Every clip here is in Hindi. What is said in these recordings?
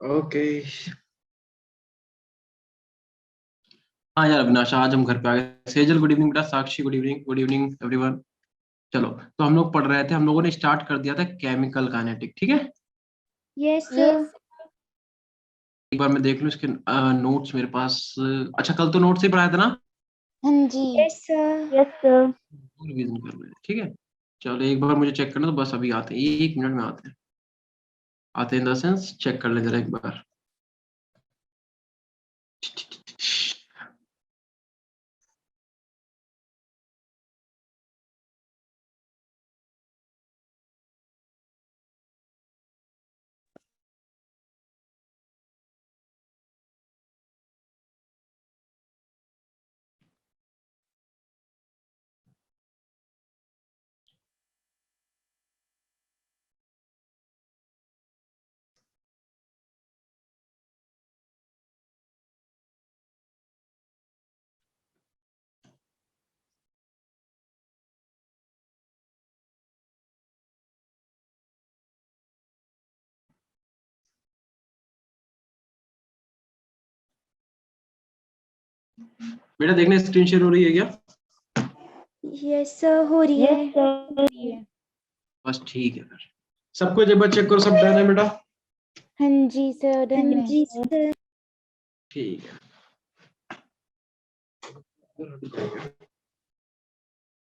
ओके। हाँ यार अविनाश, आज हम घर पे आ गए। सेजल गुड इवनिंग बेटा, Sakshi good evening, good evening everyone. चलो, तो हम लोग पढ़ रहे थे, हम लोगों ने स्टार्ट कर दिया था केमिकल काइनेटिक, ठीक है। Yes sir. एक बार मैं देख लूँ इसके नोट्स मेरे पास। अच्छा, कल तो नोट्स ही पढ़ाया था ना। हाँ जी। Yes sir. Yes sir. Revision कर रहे हैं, ठीक है। चलो एक बार मुझे चेक करना, तो बस अभी आते हैं, 1 मिनट में आते हैं। आते हैं इन द सेंस, चेक कर ले जरा एक बार। बेटा देखने स्क्रीन शेयर हो रही है क्या? यस सर, हो रही है। बस ठीक है फिर। सबको एक बार चेक करो, सब डन है बेटा? हाँ जी सर, डन है। जी सर। ठीक है।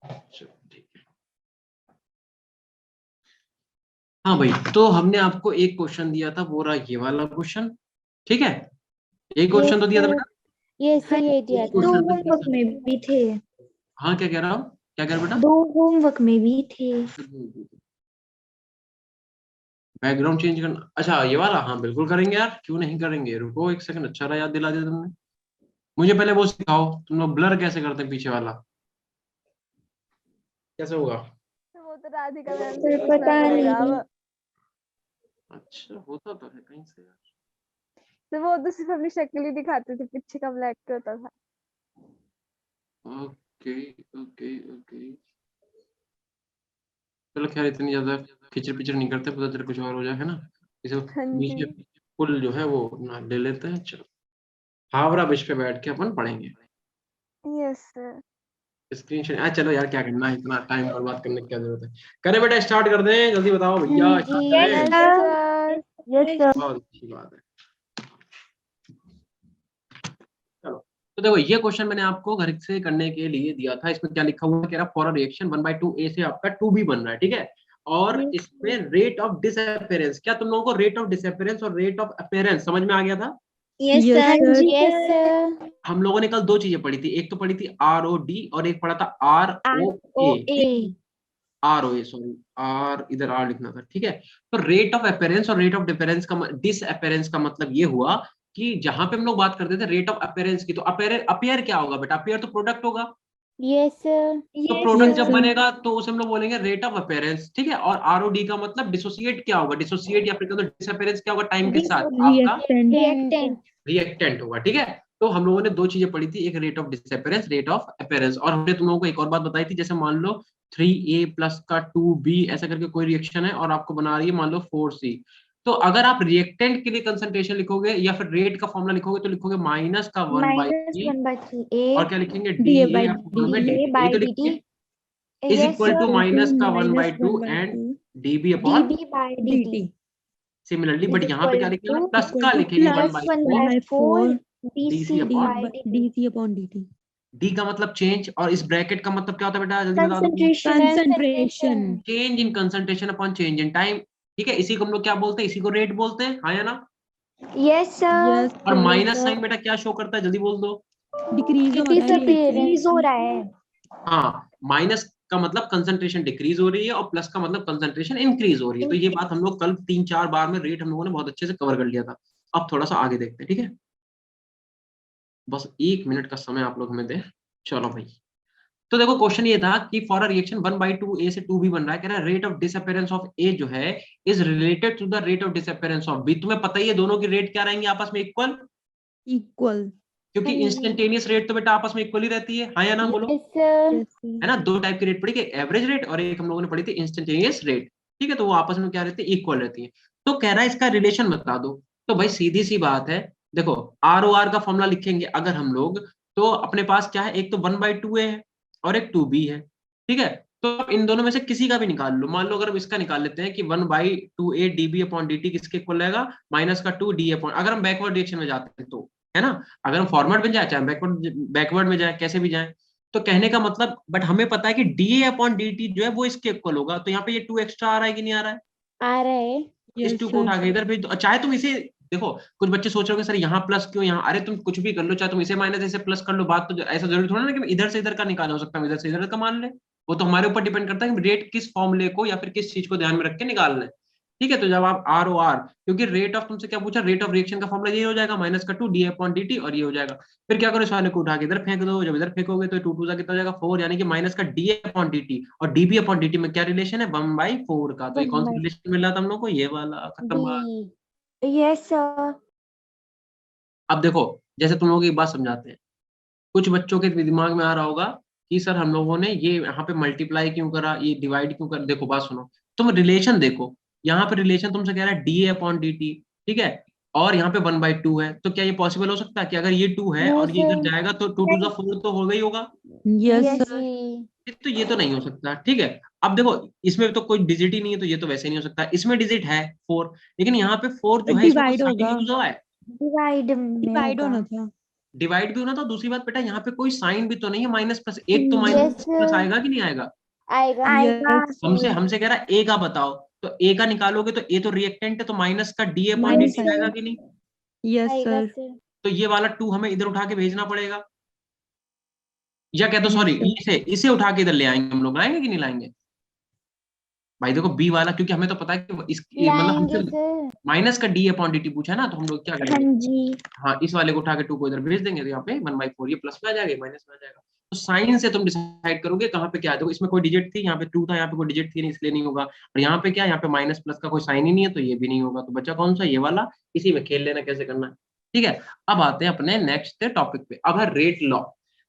चलो, ठीक है। हाँ भाई, तो हमने आपको एक क्वेश्चन दिया था, वो रहा ये वाला क्वेश्चन, ठीक है। एक क्वेश्चन तो दिया था बेटा। ये सर, ये दिया एक था। दो क्वेश्चन होमवर्क में भी थे। हाँ, क्या कह रहा हूँ, क्या कह रहा बेटा? दो होमवर्क में भी थे। बैकग्राउंड चेंज करना, अच्छा ये वाला, हाँ बिल्कुल करेंगे यार, क्यों नहीं करेंगे। रुको एक सेकंड, अच्छा रहा याद दिला दिया तुमने। मुझे पहले वो सिखाओ, तुम लोग ब्लर कैसे करते हैं पीछे वाला, कैसे होगा? वो तो राधिका मैम से सर पूछना पता पड़ेगा नहीं। अब। अच्छा, होता तो है कहीं से यार। तो वो तो सिर्फ अपनी शक्ल ही दिखाते थे, पीछे का ब्लैक होता था। ओके ओके ओके, चलो खैर, इतनी ज्यादा खिचड़ पिचड़ नहीं करते, पता चले कुछ और हो जाए, है ना। इसे हाँ नीचे जी। पुल जो है वो ना ले लेते हैं। चलो, हावड़ा ब्रिज पे बैठ के अपन पढ़ेंगे। Yes sir. स्क्रीन शेयर, चलो यार क्या करना है, इतना टाइम बर्बाद करने की क्या जरूरत है। करें बेटा, स्टार्ट कर दें, जल्दी बताओ भैया, हाँ स्टार्ट जी। करें। सर। Yes sir. बहुत अच्छी बात है। चलो, तो देखो ये क्वेश्चन मैंने आपको घर से करने के लिए दिया था। इसमें क्या लिखा हुआ है, कह रहा फॉर अ रिएक्शन 1/2 ए से आपका 2b बन रहा है, ठीक है। और इसमें रेट ऑफ डिसअपेरेंस, क्या तुम लोगों को रेट ऑफ डिसअपेरेंस और रेट ऑफ अपेरेंस समझ में आ गया था? यस हाँ सर। जी सर। हम लोगों ने कल दो चीजें पढ़ी थी, एक तो पढ़ी थी ROD और एक पढ़ा था ROA। ROA। ROA, sorry, R इधर आर लिखना था, ठीक है। तो रेट ऑफ अपेरेंस और रेट ऑफ डिफरेंस का डिसअपेरेंस का मतलब ये हुआ कि जहां पे हम लोग बात करते थे रेट ऑफ अपेरेंस की, तो अपेयर क्या होगा बेटा? अपेयर तो प्रोडक्ट होगा। Yes sir. तो प्रोडक्ट जब बनेगा तो उसे हम लोग बोलेंगे रेट ऑफ अपेरेंस, ठीक है। और ROD का मतलब डिसोसिएट क्या होगा? डिसोसिएट या फिर डिसअपेरेंस क्या होगा टाइम के साथ? आपका रिएक्टेंट। रिएक्टेंट होगा, ठीक है। तो हम लोगों ने दो चीजें पढ़ी थी, एक rate of disappearance, rate of appearance. और हमने तुम लोगों को एक और बात बताई थी, जैसे मान लो 3A प्लस का 2B ऐसा करके कोई रिएक्शन है और आपको बना रही है मान लो 4C। तो अगर आप रिएक्टेंट के लिए कंसंट्रेशन लिखोगे या फिर रेट का फॉर्मूला लिखोगे, तो लिखोगे माइनस का 1/3 -1/3 और A क्या लिखेंगे, DA DA by या फॉर्मूला में DA DT, by यही तो DT। लिखेंगे। Is yes equal to sir. Minus का 1/2 and DB upon DB by DT similarly. is but यहाँ पे equal क्या लिखेंगे, to प्लस का लिखेंगे plus 1/4 DC DC upon by DT। D का मतलब चेंज, और इस ब्रैकेट का मतलब क्या होता है बेटा, जल्दी बता दो। Concentration। Change in concentration upon change in time, ठीक है। इसी को हम लोग क्या बोलते हैं, इसी को रेट बोलते हैं, हाँ या ना। Yes sir. और माइनस साइन बेटा क्या शो करता है, जल्दी बोल दो। इट इज डिक्रीज हो रहा है। हाँ, माइनस का मतलब कंसंट्रेशन डिक्रीज हो रही है और प्लस का मतलब कंसंट्रेशन इंक्रीज हो रही है। तो ये बात हम लोग कल 3-4 बार में रेट हम लोगों ने बहुत अच्छे से कवर कर लिया था। अब थोड़ा सा आगे देखते हैं, ठीक है। बस 1 मिनट का समय आप लोग हमें दें। चलो भाई, तो देखो क्वेश्चन ये था कि फॉर अ रिएक्शन 1/2 ए से 2b बन रहा है, कह रहा है rate of disappearance of A जो है is related to the rate of disappearance of B. तुम्हें पता ही है दोनों की रेट क्या रहेंगी आपस में, इक्वल। क्योंकि इंस्टेंटेनियस रेट तो बेटा आपस में इक्वल ही रहती है, हाँ या ना बोलो। Yes sir. है ना, दो टाइप की रेट पढ़ी, एक एवरेज रेट और एक हम लोगों ने पढ़ी थी इंस्टेंटेनियस रेट, ठीक है। तो वो आपस में क्या रहती है, इक्वल रहती है। तो कह रहा है इसका रिलेशन बता दो। तो भाई सीधी सी बात है, देखो ROR का फॉर्मूला लिखेंगे अगर हम लोग, तो अपने पास क्या है, एक तो 1/2A है और एक 2B है, ठीक है। तो आप इन दोनों में से किसी का भी निकाल लो। मान लो अगर हम इसका निकाल लेते हैं कि 1/2A dB/dt किसके इक्वल रहेगा, -2D अपॉन, अगर हम बैकवर्ड रिएक्शन में जाते हैं तो, है ना। अगर हम फॉरवर्ड में जाए, चाहे बैकवर्ड में जाए, कैसे भी जाए, तो कहने का मतलब, बट हमें पता है कि dA/dt जो है वो इसके इक्वल होगा, तो यहाँ पे ये 2 एक्स्ट्रा आ रहा है कि नहीं आ रहा है, आ रहा है। इस Yes, 2 को sir. उठा के इधर भेज दो। चाहे तुम इसे, देखो कुछ बच्चे सोच रहे होंगे सर यहाँ प्लस क्यों, यहाँ, अरे तुम कुछ भी कर लो, चाहे तुम इसे माइनस इसे प्लस कर लो, बात तो ऐसा जरूरी थोड़ा ना कि इधर से इधर का निकालना हो सकता है, इधर से इधर का मान ले। वो तो हमारे ऊपर डिपेंड करता है कि रेट किस फॉर्मूले को या फिर किस चीज को ध्यान में रख के निकाल रहे हैं, ठीक है। तो जब आप ROR, क्योंकि रेट ऑफ, तुमसे क्या पूछा, रेट ऑफ रिएक्शन का फॉर्मूला ये हो जाएगा -2 dA/dt, और ये हो जाएगा। फिर क्या करो, इस वाले को उठा के इधर फेंक दो, जब इधर फेंकोगे तो 2 2 कितना हो जाएगा 4, यानी कि -dA/dt, और dB/dt में क्या रिलेशन है, 1/4 का। तो ये कौन सा रिलेशन मिल रहा था हम लोग को, ये वाला, खत्म बात। D। Yes, sir. अब देखो, जैसे तुम लोग एक बात समझाते हैं, कुछ बच्चों के दिमाग में आ रहा होगा कि सर हम लोगों ने ये यहाँ पे मल्टीप्लाई क्यों करा, ये डिवाइड क्यों कर, देखो बात सुनो, तुम रिलेशन देखो, यहाँ पे रिलेशन तुमसे कह रहा है dA/dt, ठीक है, और यहाँ पे 1/2 है, तो क्या ये पॉसिबल हो सकता है कि अगर ये 2 है और Yes, ये इधर sir। जाएगा तो 2 2 जा 4 तो होगा ही होगा, Yes, Yes, sir. जी। तो ये तो नहीं हो सकता, ठीक है। अब देखो, इसमें तो कोई डिजिट ही नहीं है, तो ये तो वैसे नहीं हो सकता। इसमें डिजिट है 4, लेकिन यहाँ पे 4 जो है इसमें कोई Divide साइन होगा. यूज हुआ है, Divide में Divide होगा. होना था. डिवाइड भी होना। तो दूसरी बात बेटा, यहाँ पे कोई साइन भी तो नहीं है, माइनस प्लस, एक तो Yes, माइनस प्लस sir। आएगा कि नहीं आएगा। आएगा। Yes. हमसे हमसे कह रहा है ए का बताओ, तो ए का निकालोगे तो ए तो रिएक्टेंट है, तो माइनस का Minus dA/dt आएगा sir। कि नहीं। Yes, आएगा sir. सर। तो ये वाला 2 हमें इधर उठा के भेजना पड़ेगा, या क्या, तो Yes, सॉरी, sir. इसे उठा के इधर ले आएंगे हम लोग, लाएंगे कि नहीं लाएंगे। भाई देखो बी वाला, क्योंकि हमें तो पता है कि मतलब लाएंगे हमसे सर। माइनस का dA/dt पूछा है ना, तो हम लोग क्या हाँ करेंगे, जी. हाँ इस वाले को उठा के 2 को इधर भेज देंगे, तो यहाँ पे 1/4, ये प्लस में आ जाएगा, माइनस में आ जाएगा। तो साइन से तुम डिसाइड करोगे कहाँ पे क्या है। देखो इसमें कोई डिजिट थी, यहाँ पे 2 था, यहाँ पे कोई डिजिट थी नहीं, इसलिए नहीं होगा। और यहाँ पे क्या, यहाँ पे माइनस प्लस का कोई साइन ही नहीं है, तो ये भी नहीं होगा। तो बच्चा कौन सा, ये वाला। इसी में खेल लेना कैसे करना है, ठीक है। अब आते हैं अपने नेक्स्ट टॉपिक पे, अब है रेट लॉ।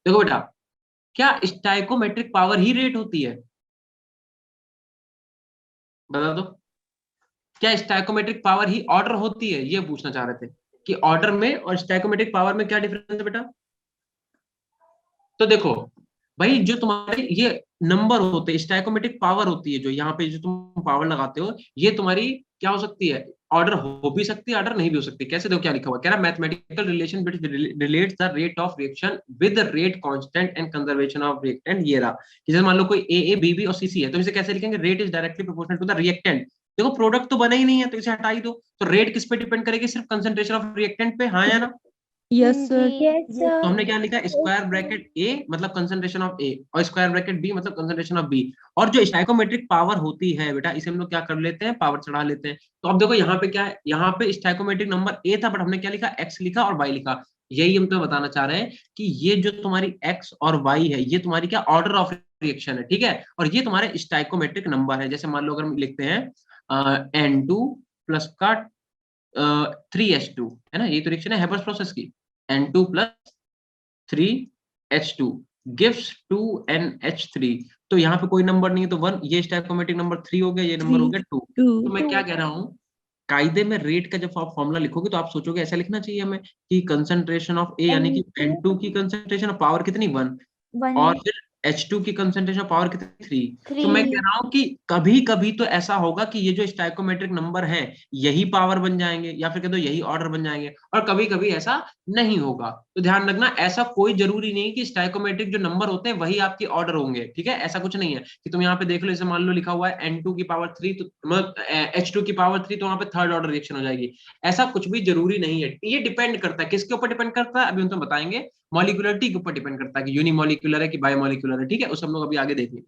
देखो बेटा, क्या स्टाइकोमेट्रिक पावर ही रेट होती है, बता दो। क्या स्टाइकोमेट्रिक पावर ही ऑर्डर होती है, ये पूछना चाह रहे थे कि ऑर्डर में और स्टाइकोमेट्रिक पावर में क्या डिफरेंस है बेटा। तो देखो भाई, जो तुम्हारे ये नंबर होते हैं, स्टाइकोमेट्रिक पावर होती है, जो यहाँ पे जो तुम पावर लगाते हो, ये तुम्हारी क्या हो सकती है, ऑर्डर हो भी सकती है, ऑर्डर नहीं भी हो सकती। कैसे, देखो क्या लिखा हुआ है, कह रहा mathematical relation relates the rate of reaction with rate constant and conservation of reactant. ये रहा कि जैसे मान लो कोई ए बी बी और सी सी है, तो इसे कैसे लिखेंगे, rate is directly proportional to the reactant. देखो प्रोडक्ट तो बना ही नहीं है, तो इसे हटा ही दो। तो रेट किस पे डिपेंड करेगी, सिर्फ कंसंट्रेशन ऑफ रिएक्टेंट पे, हाँ या ना। Yes, sir. जी। Yes, तो हमने क्या लिखा, स्क्वायर ब्रैकेट ए मतलब कंसंट्रेशन ऑफ ए, और स्क्वायर ब्रैकेट बी मतलब कंसंट्रेशन ऑफ बी। और जो स्टाइकोमेट्रिक पावर होती है बेटा, इसे हम लोग क्या कर लेते हैं, पावर चढ़ा लेते हैं। तो अब देखो यहाँ पे क्या है, यहाँ पे स्टाइकोमेट्रिक नंबर ए था, बट हमने क्या लिखा, एक्स लिखा और वाई लिखा। यही हम तुम्हें बताना चाह रहे हैं कि ये जो तुम्हारी एक्स और वाई है, ये तुम्हारी क्या ऑर्डर ऑफ रिएक्शन है, ठीक है। और ये तुम्हारे स्टाइकोमेट्रिक नंबर है। जैसे मान लो अगर हम लिखते हैं N2 प्लस का 3H2, है ना, ये तो रिएक्शन है हैबर्स प्रोसेस की। N2 plus 3H2 gives 2NH3। तो यहाँ पे कोई नंबर नहीं है, तो 1, ये स्टाइकोमेट्रिक नंबर 3 हो गया, ये नंबर हो गया 2। तो मैं क्या कह रहा हूँ, कायदे में रेट का जब आप फॉर्मूला लिखोगे तो आप सोचोगे ऐसा लिखना चाहिए हमें कि कंसंट्रेशन ऑफ ए, यानी कि N2 की कंसंट्रेशन ऑफ पावर कितनी 1, और फिर H2 की कंसंट्रेशन पावर कितनी 3। तो मैं कह रहा हूँ कि कभी कभी तो ऐसा होगा कि ये जो स्टाइकोमेट्रिक नंबर है यही पावर बन जाएंगे, या फिर कह दो यही ऑर्डर बन जाएंगे, और कभी कभी ऐसा नहीं होगा। तो ध्यान रखना, ऐसा कोई जरूरी नहीं कि स्टाइकोमेट्रिक जो नंबर होते हैं वही आपके ऑर्डर होंगे, ठीक है। ऐसा कुछ नहीं है कि तुम यहाँ पे देख लो, जैसे मान लो लिखा हुआ है N2 की पावर 3, तो मतलब H2 की पावर 3, तो वहां पे थर्ड ऑर्डर रिएक्शन हो जाएगी। ऐसा कुछ भी जरूरी नहीं है। ये डिपेंड करता है, किसके ऊपर डिपेंड करता है, अभी हम तो बताएंगे। मॉलिक्यूलरिटी के ऊपर डिपेंड करता है कि यूनिमॉलिक्यूलर है कि बायोमॉलिक्यूलर है, ठीक है, उस हम लोग अभी आगे देखेंगे।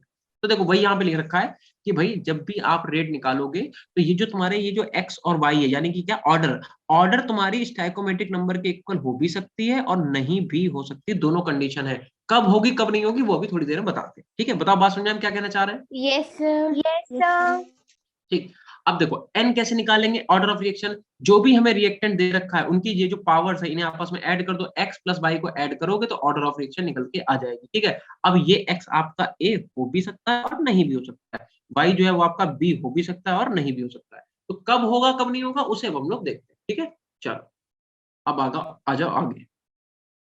तो देखो वही यहाँ पे लिख रखा है कि भाई जब भी आप रेट निकालोगे, तो ये जो तुम्हारे ये जो एक्स और वाई है, यानी कि क्या ऑर्डर, ऑर्डर तुम्हारी स्टाइकोमेट्रिक नंबर के इक्वल हो भी सकती है और नहीं भी हो सकती, दोनों कंडीशन है। कब होगी कब नहीं होगी वो भी थोड़ी देर में बताते हैं, ठीक है। बताओ, बात समझे हम क्या कहना चाह रहे हैं। Yes sir. Yes, sir. ठीक, अब देखो एन कैसे निकालेंगे, ऑर्डर ऑफ रिएक्शन। जो भी हमें रिएक्टेंट दे रखा है उनकी ये जो पावर्स है, इन्हें आपस में ऐड कर दो, एक्स प्लस वाई को ऐड करोगे तो ऑर्डर ऑफ रिएक्शन निकल के आ जाएगी, ठीक है। अब ये एक्स आपका ए हो भी सकता है और नहीं भी हो सकता है, वाई जो है वो आपका बी हो भी सकता है और नहीं भी हो सकता है। तो कब होगा कब नहीं होगा उसे अब हम लोग देखते हैं, ठीक है। चलो अब आ जाओ आगे।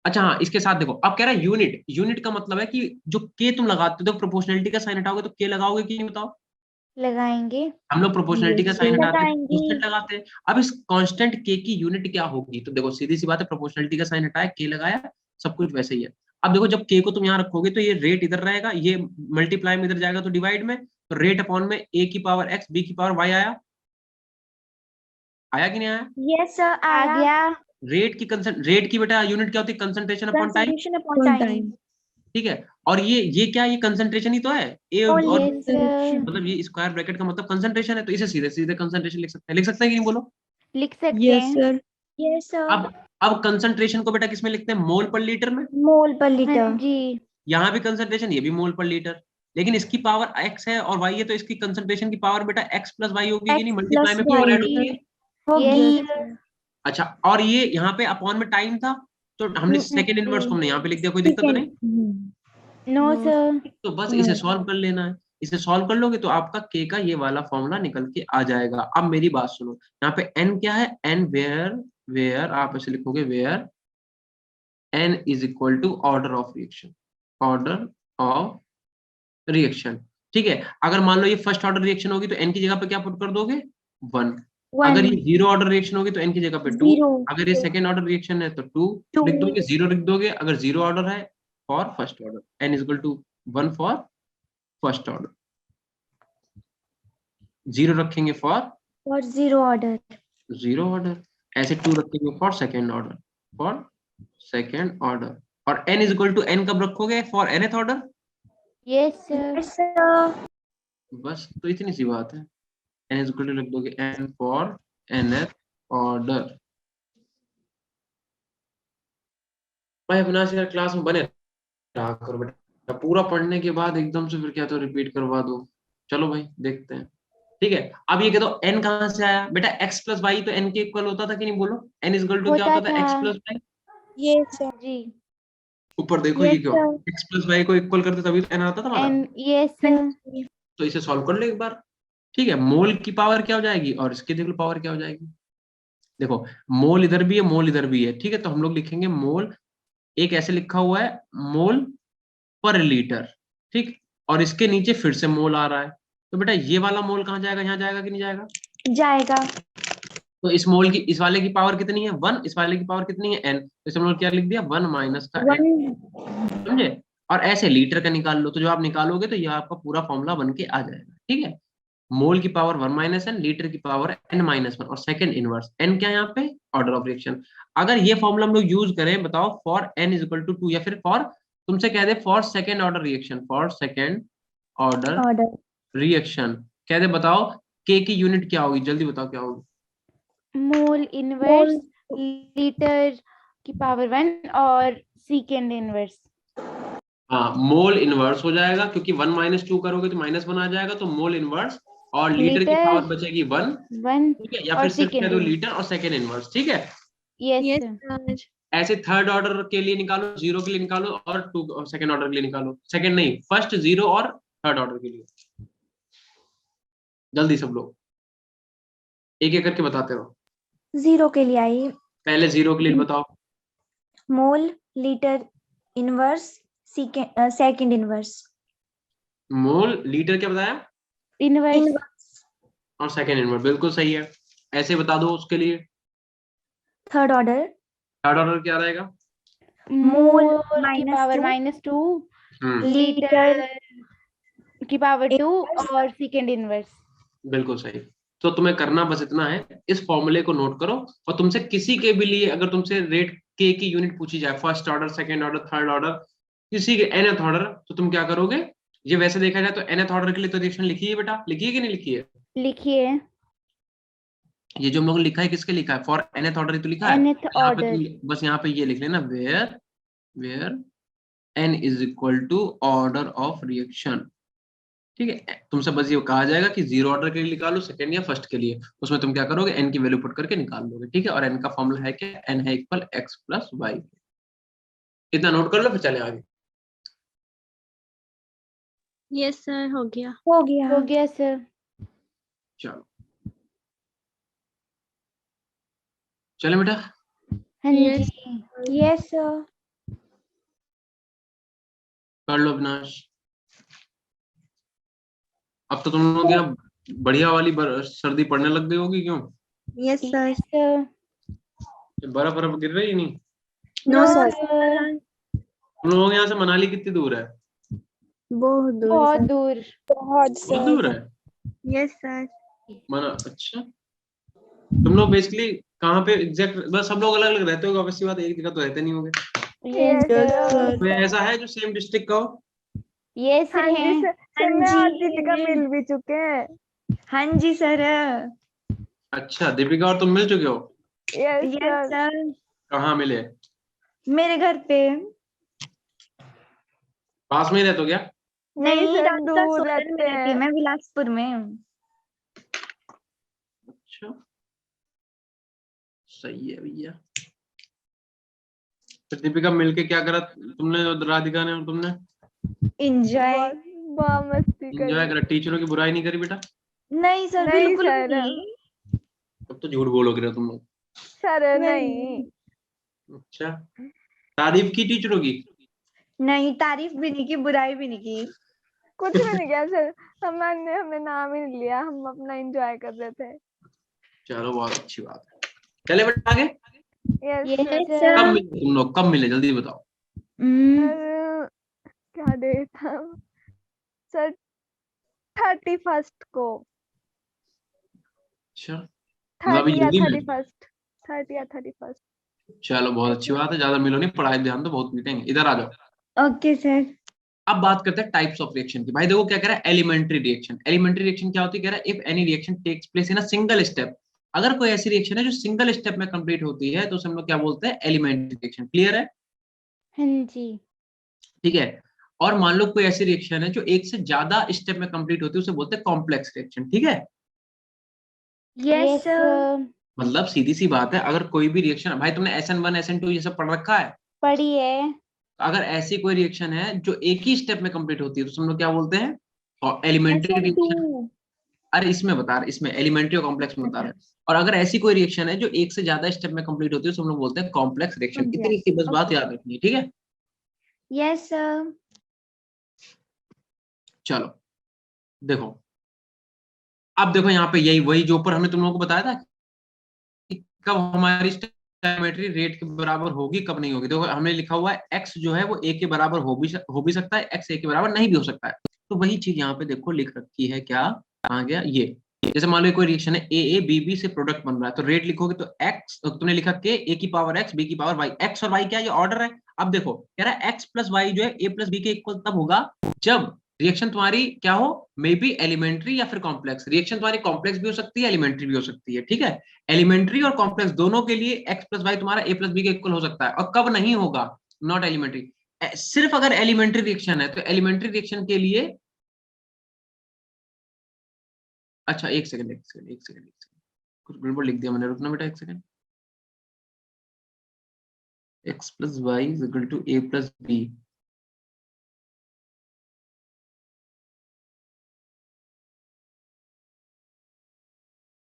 अच्छा हाँ, इसके साथ देखो अब कह रहा है यूनिट। यूनिट का मतलब है कि जो के तुम लगाते हो, तो प्रोपोर्शनलिटी का साइन हटाओगे तो के लगाओगे कि नहीं बताओ। लगाएंगे। हम लोग प्रोपोर्शनलिटी का Yes, साइन sir. हटाते हैं, लगाएंगे। कांस्टेंट लगाते हैं। अब इस कांस्टेंट के की यूनिट क्या होगी, तो देखो सीधी सी बात है, प्रोपोर्शनलिटी का साइन हटाया, के लगाया, सब कुछ वैसे ही है। अब देखो जब के को तुम यहाँ रखोगे तो ये रेट इधर रहेगा, ये मल्टीप्लाई में इधर जाएगा तो डिवाइड में, तो रेट अपॉन में ए की पावर एक्स बी की पावर वाई आया, आया कि नहीं आया। Yes, sir. आ गया। रेट की बेटा यूनिट क्या होती है, concentration upon time. Concentration upon On time. time. ठीक है, और ये क्या, ये कंसंट्रेशन ही तो है, ए Oh, और yes, sir. मतलब ये स्क्वायर ब्रैकेट का मतलब कंसंट्रेशन है, तो इसे सीधे सीधे कंसंट्रेशन लिख सकते हैं कि नहीं बोलो। लिख सकते Yes, हैं। sir. Yes, sir. अब कंसंट्रेशन को बेटा किसमें लिखते हैं, मोल पर लीटर में। Mole per हाँ liter. जी। यहाँ भी कंसंट्रेशन, ये भी मोल पर लीटर, लेकिन इसकी पावर x है और y है, तो इसकी कंसंट्रेशन की पावर बेटा x प्लस वाई होगी कि नहीं, X मल्टीप्लाई plus में पावर Y. ऐड होगी। Yes, Yes, sir. sir. अच्छा, और ये यहाँ पे अपॉन में टाइम था, तो हमने सेकंड इनवर्स को हमने यहाँ पे लिख दिया, कोई दिक्कत तो नहीं। Second. No, No, sir. तो बस No. इसे सॉल्व कर लेना है। इसे सॉल्व कर लोगे तो आपका के का ये वाला फॉर्मूला निकल के आ जाएगा। अब मेरी बात सुनो, यहाँ पे n क्या है, n वेयर, वेयर आप ऐसे लिखोगे, where n is equal to order of reaction, order of reaction. ठीक है, अगर मान लो ये फर्स्ट ऑर्डर रिएक्शन होगी तो n की जगह पे क्या पुट कर दोगे, 1। अगर ये One. जीरो ऑर्डर रिएक्शन होगी तो n की जगह पे 2। Zero. अगर ये सेकेंड ऑर्डर रिएक्शन है तो 2 Two. लिख दोगे, 0 लिख दोगे। अगर जीरो ऑर्डर है for first order, n is equal to 1 for first order, 0 रखेंगे for For zero order. Zero order, ऐसे 2 रखेंगे for second order, for second order. और n is equal to n कब रखोगे, for nth order. Yes, sir. Yes, sir. बस तो इतनी सी बात है, n इज इक्वल टू लिख दोगे n फॉर nth ऑर्डर। भाई अपना से यार क्लास में बने रहा करो बेटा, पूरा पढ़ने के बाद एकदम से फिर क्या तो रिपीट करवा दो। चलो भाई देखते हैं। ठीक है, अब ये कह दो n कहाँ से आया बेटा, x प्लस वाई तो n के इक्वल होता था कि नहीं, बोलो n इज इक्वल टू क्या होता होता था, x था। Plus y. Yes, sir. जी। ऊपर देखो Yes, ये क्यों, sir. x प्लस वाई को इक्वल करते तभी तो n आता था हमारा। And yes, sir. तो इसे सॉल्व कर लो एक बार। ठीक है, मोल की पावर क्या हो जाएगी और इसकी देख लो पावर क्या हो जाएगी। देखो मोल इधर भी है, मोल इधर भी है। ठीक है, तो हम लोग लिखेंगे मोल, एक ऐसे लिखा हुआ है मोल पर लीटर। ठीक, और इसके नीचे फिर से मोल आ रहा है, तो बेटा ये वाला मोल कहाँ जाएगा, यहाँ जाएगा कि नहीं जाएगा। जाएगा. तो इस मोल की, इस वाले की पावर कितनी है 1, इस वाले की पावर कितनी है n, तो इस हम लोग क्या लिख दिया 1 माइनस का n। One. समझे। और ऐसे लीटर का निकाल लो, तो जो आप निकालोगे तो ये आपका पूरा फॉर्मूला बन के आ जाएगा। ठीक है, मोल की पावर 1 माइनस एन, लीटर की पावर n माइनस 1, और सेकंड इनवर्स n क्या है यहाँ पे, ऑर्डर ऑफ रिएक्शन। अगर ये फॉर्मूला हम लोग यूज करें, बताओ for n is equal to 2, या फिर फॉर तुमसे कह दे for second order reaction, for second order Order. Reaction कह दे, बताओ k की यूनिट क्या होगी, जल्दी बताओ क्या होगी। मोल इनवर्स लीटर की पावर 1 और सेकेंड इनवर्स। हाँ, मोल इनवर्स हो जाएगा, क्योंकि 1 माइनस 2 करोगे तो -1 आ जाएगा, तो मोल इनवर्स, और लीटर की पावर बचेगी 1। 1 ठीक है, या और फिर सिर्फ कह सेकेंड दो इनवर्स। लीटर और सेकंड इनवर्स। ठीक है, यस Yes, सर। sir. ऐसे थर्ड ऑर्डर के लिए निकालो, 0 के लिए निकालो, और 2 सेकंड ऑर्डर के लिए निकालो, सेकंड नहीं फर्स्ट 0 और थर्ड ऑर्डर के लिए। जल्दी सब लोग एक एक करके बताते रहो। Zero के लिए आई. पहले 0 के लिए बताओ। Mole litre inverse second inverse. Mole litre क्या बताया, इनवर्स। और सेकंड इनवर्स, बिल्कुल सही है। ऐसे बता दो उसके लिए। Third order. थर्ड ऑर्डर क्या रहेगा, मोल की minus power two. -2, litre litre की पावर 2 और सेकेंड इनवर्स। बिल्कुल सही। तो तुम्हें करना बस इतना है, इस फॉर्मूले को नोट करो, और तुमसे किसी के भी लिए अगर तुमसे रेट के की यूनिट पूछी जाए, first order second order third order, किसी के nth ऑर्डर, तो तुम क्या करोगे, ये वैसे देखा जाए तो nth ऑर्डर के लिए तो रिएक्शन लिखी है बेटा, लिखी है कि नहीं लिखी है। लिखिए। ये जो हम लोग लिखा है किसके लिखा है, फॉर nth ऑर्डर ही तो लिखा है। nth यहाँ पे ऑर्डर। तुम बस यहाँ पे ये लिख लेना, where where n is equal to order of reaction. ठीक है, तुमसे बस ये कहा जाएगा कि 0 ऑर्डर के लिए निकालो, सेकंड या फर्स्ट के लिए, उसमें तुम क्या करोगे, n की वैल्यू पुट करके निकाल लोगे। ठीक है, और n का फॉर्मूला है क्या, n है इक्वल x प्लस वाई। इतना नोट कर लो, फिर चले आगे। Yes, sir. हो गया. हो गया सर। चलो चले बेटा, हाँ Yes. जी। Yes, sir. कर लो अविनाश। अब तो तुम लोग क्या बढ़िया वाली सर्दी पड़ने लग गई होगी, क्यों? Yes, sir. Yes, sir. बर्फ बर्फ गिर रही नहीं? No, No, sir. sir. तुम लोगों के यहाँ से मनाली कितनी दूर है? बहुत दूर, बहुत sir. दूर। बहुत बहुत दूर है Yes, sir. मना। अच्छा, तुम लोग बेसिकली कहाँ पे एग्जैक्ट, बस सब लोग अलग अलग रहते हो, वैसी बात, एक जगह तो रहते नहीं होंगे। Yes, Yes, sir. sir. कोई ऐसा है जो सेम डिस्ट्रिक्ट का हो? Yes, हाँ जी हैं। सर, मैं हाँ और जी, दीपिका हैं। मिल भी चुके हैं। हाँ जी, sir. अच्छा, दीपिका और तुम मिल चुके हो? Yes Yes, sir. sir. कहाँ मिले? मेरे घर पे। पास में ही रहते हो क्या? नहीं नहीं, सर, राधिका दूर सोलन रहते में रहती है, हैं। मैं बिलासपुर में हूँ। अच्छा, सही है भैया। फिर दीपिका मिलके क्या करा तुमने और राधिका ने और तुमने? Enjoy. बहुत बहुत मस्ती एंजॉय करी। करा, टीचरों की बुराई नहीं करी बेटा? नहीं सर, नहीं बिल्कुल सर। नहीं। अब तो झूठ बोलोगे ना तुम लोग। सर नहीं। नहीं, अच्छा, तारीफ की टीचरों की? नहीं, तारीफ भी नहीं की, बुराई भी नहीं की। कुछ भी नहीं किया सर, हमने नाम ही नहीं लिया, हम अपना एंजॉय कर रहे थे। चलो बहुत अच्छी बात है। चले बेटा आगे। Yes Yes, sir. sir. कब मिले तुम लोग, कब मिले जल्दी बताओ? सर क्या डेट था सर? 31st को। अच्छा, मतलब अभी 30 या जल्दी मिले? 31st। 30 या 31st। चलो बहुत अच्छी बात है, ज्यादा मिलो नहीं, पढ़ाई पे ध्यान दो, बहुत मिलेंगे। इधर आ जाओ। Okay sir. अब बात करते हैं टाइप्स ऑफ रिएक्शन की। भाई देखो क्या कह रहा है, एलिमेंट्री रिएक्शन। एलिमेंट्री रिएक्शन क्या होती है? कह रहा है if any reaction takes place in a single step. अगर कोई ऐसी रिएक्शन है जो सिंगल स्टेप में कंप्लीट होती है तो उसे हम लोग क्या बोलते हैं? Elementary reaction. क्लियर है? हाँ जी। ठीक है। और मान लो कोई ऐसी रिएक्शन है जो एक से ज्यादा स्टेप में कंप्लीट होती है, उसे बोलते हैं कॉम्प्लेक्स रिएक्शन। ठीक है? Yes Yes, sir. sir. मतलब सीधी सी बात है, अगर कोई भी रिएक्शन, भाई तुमने SN1 SN2 ये सब पढ़ रखा है? पढ़ी है। अगर ऐसी कोई रिएक्शन है जो एक ही स्टेप में कंप्लीट होती है तो हम लोग क्या बोलते हैं? और एलिमेंट्री रिएक्शन। SN2। अरे इसमें बता रहे, इसमें एलिमेंट्री और कॉम्प्लेक्स में बता रहे हैं। और अगर ऐसी कोई रिएक्शन है जो एक से ज्यादा स्टेप में कंप्लीट होती है तो हम लोग बोलते हैं कॉम्प्लेक्स रिएक्शन। इतनी सी बस बात याद रखनी है, ठीक है? Yes sir. चलो देखो, अब देखो यहाँ पे यही वही जो ऊपर हमने तुम लोगों को बताया था कि कब हमारी स्टोइकियोमेट्री रेट के बराबर होगी, कब नहीं होगी। देखो हमने लिखा हुआ है एक्स जो है वो ए के बराबर हो भी सकता है, एक्स ए के बराबर नहीं भी हो सकता है। तो वही चीज यहाँ पे देखो लिख रखी है, क्या आ गया ये। जैसे मान लो कोई रिएक्शन है, ए बी बी से प्रोडक्ट बन रहा है, तो रेट लिखोगे तो एक्स, तुमने लिखा के ए की पावर एक्स बी की पावर वाई। एक्स और वाई क्या, ये ऑर्डर है। अब देखो कह रहा है एक्स प्लस वाई जो है ए प्लस बी के इक्वल तब होगा जब रिएक्शन तुम्हारी क्या हो, मे बी एलिमेंट्री या फिर कॉम्प्लेक्स। रिएक्शन तुम्हारी कॉम्प्लेक्स भी हो सकती है, एलिमेंट्री भी हो सकती है। ठीक है? एलिमेंट्री और कॉम्प्लेक्स दोनों के लिए एक्स प्लस वाई तुम्हारा ए प्लस बी के इक्वल हो सकता है। और कब नहीं होगा? Not elementary. सिर्फ अगर एलिमेंट्री रिएक्शन है तो एलिमेंट्री रिएक्शन के लिए, अच्छा एक सेकंड एक सेकंड एक सेकंड एक सेकंड, कुछ गड़बड़ लिख दिया मैंने, रुकना बेटा एक second. X plus y is equal to A plus B.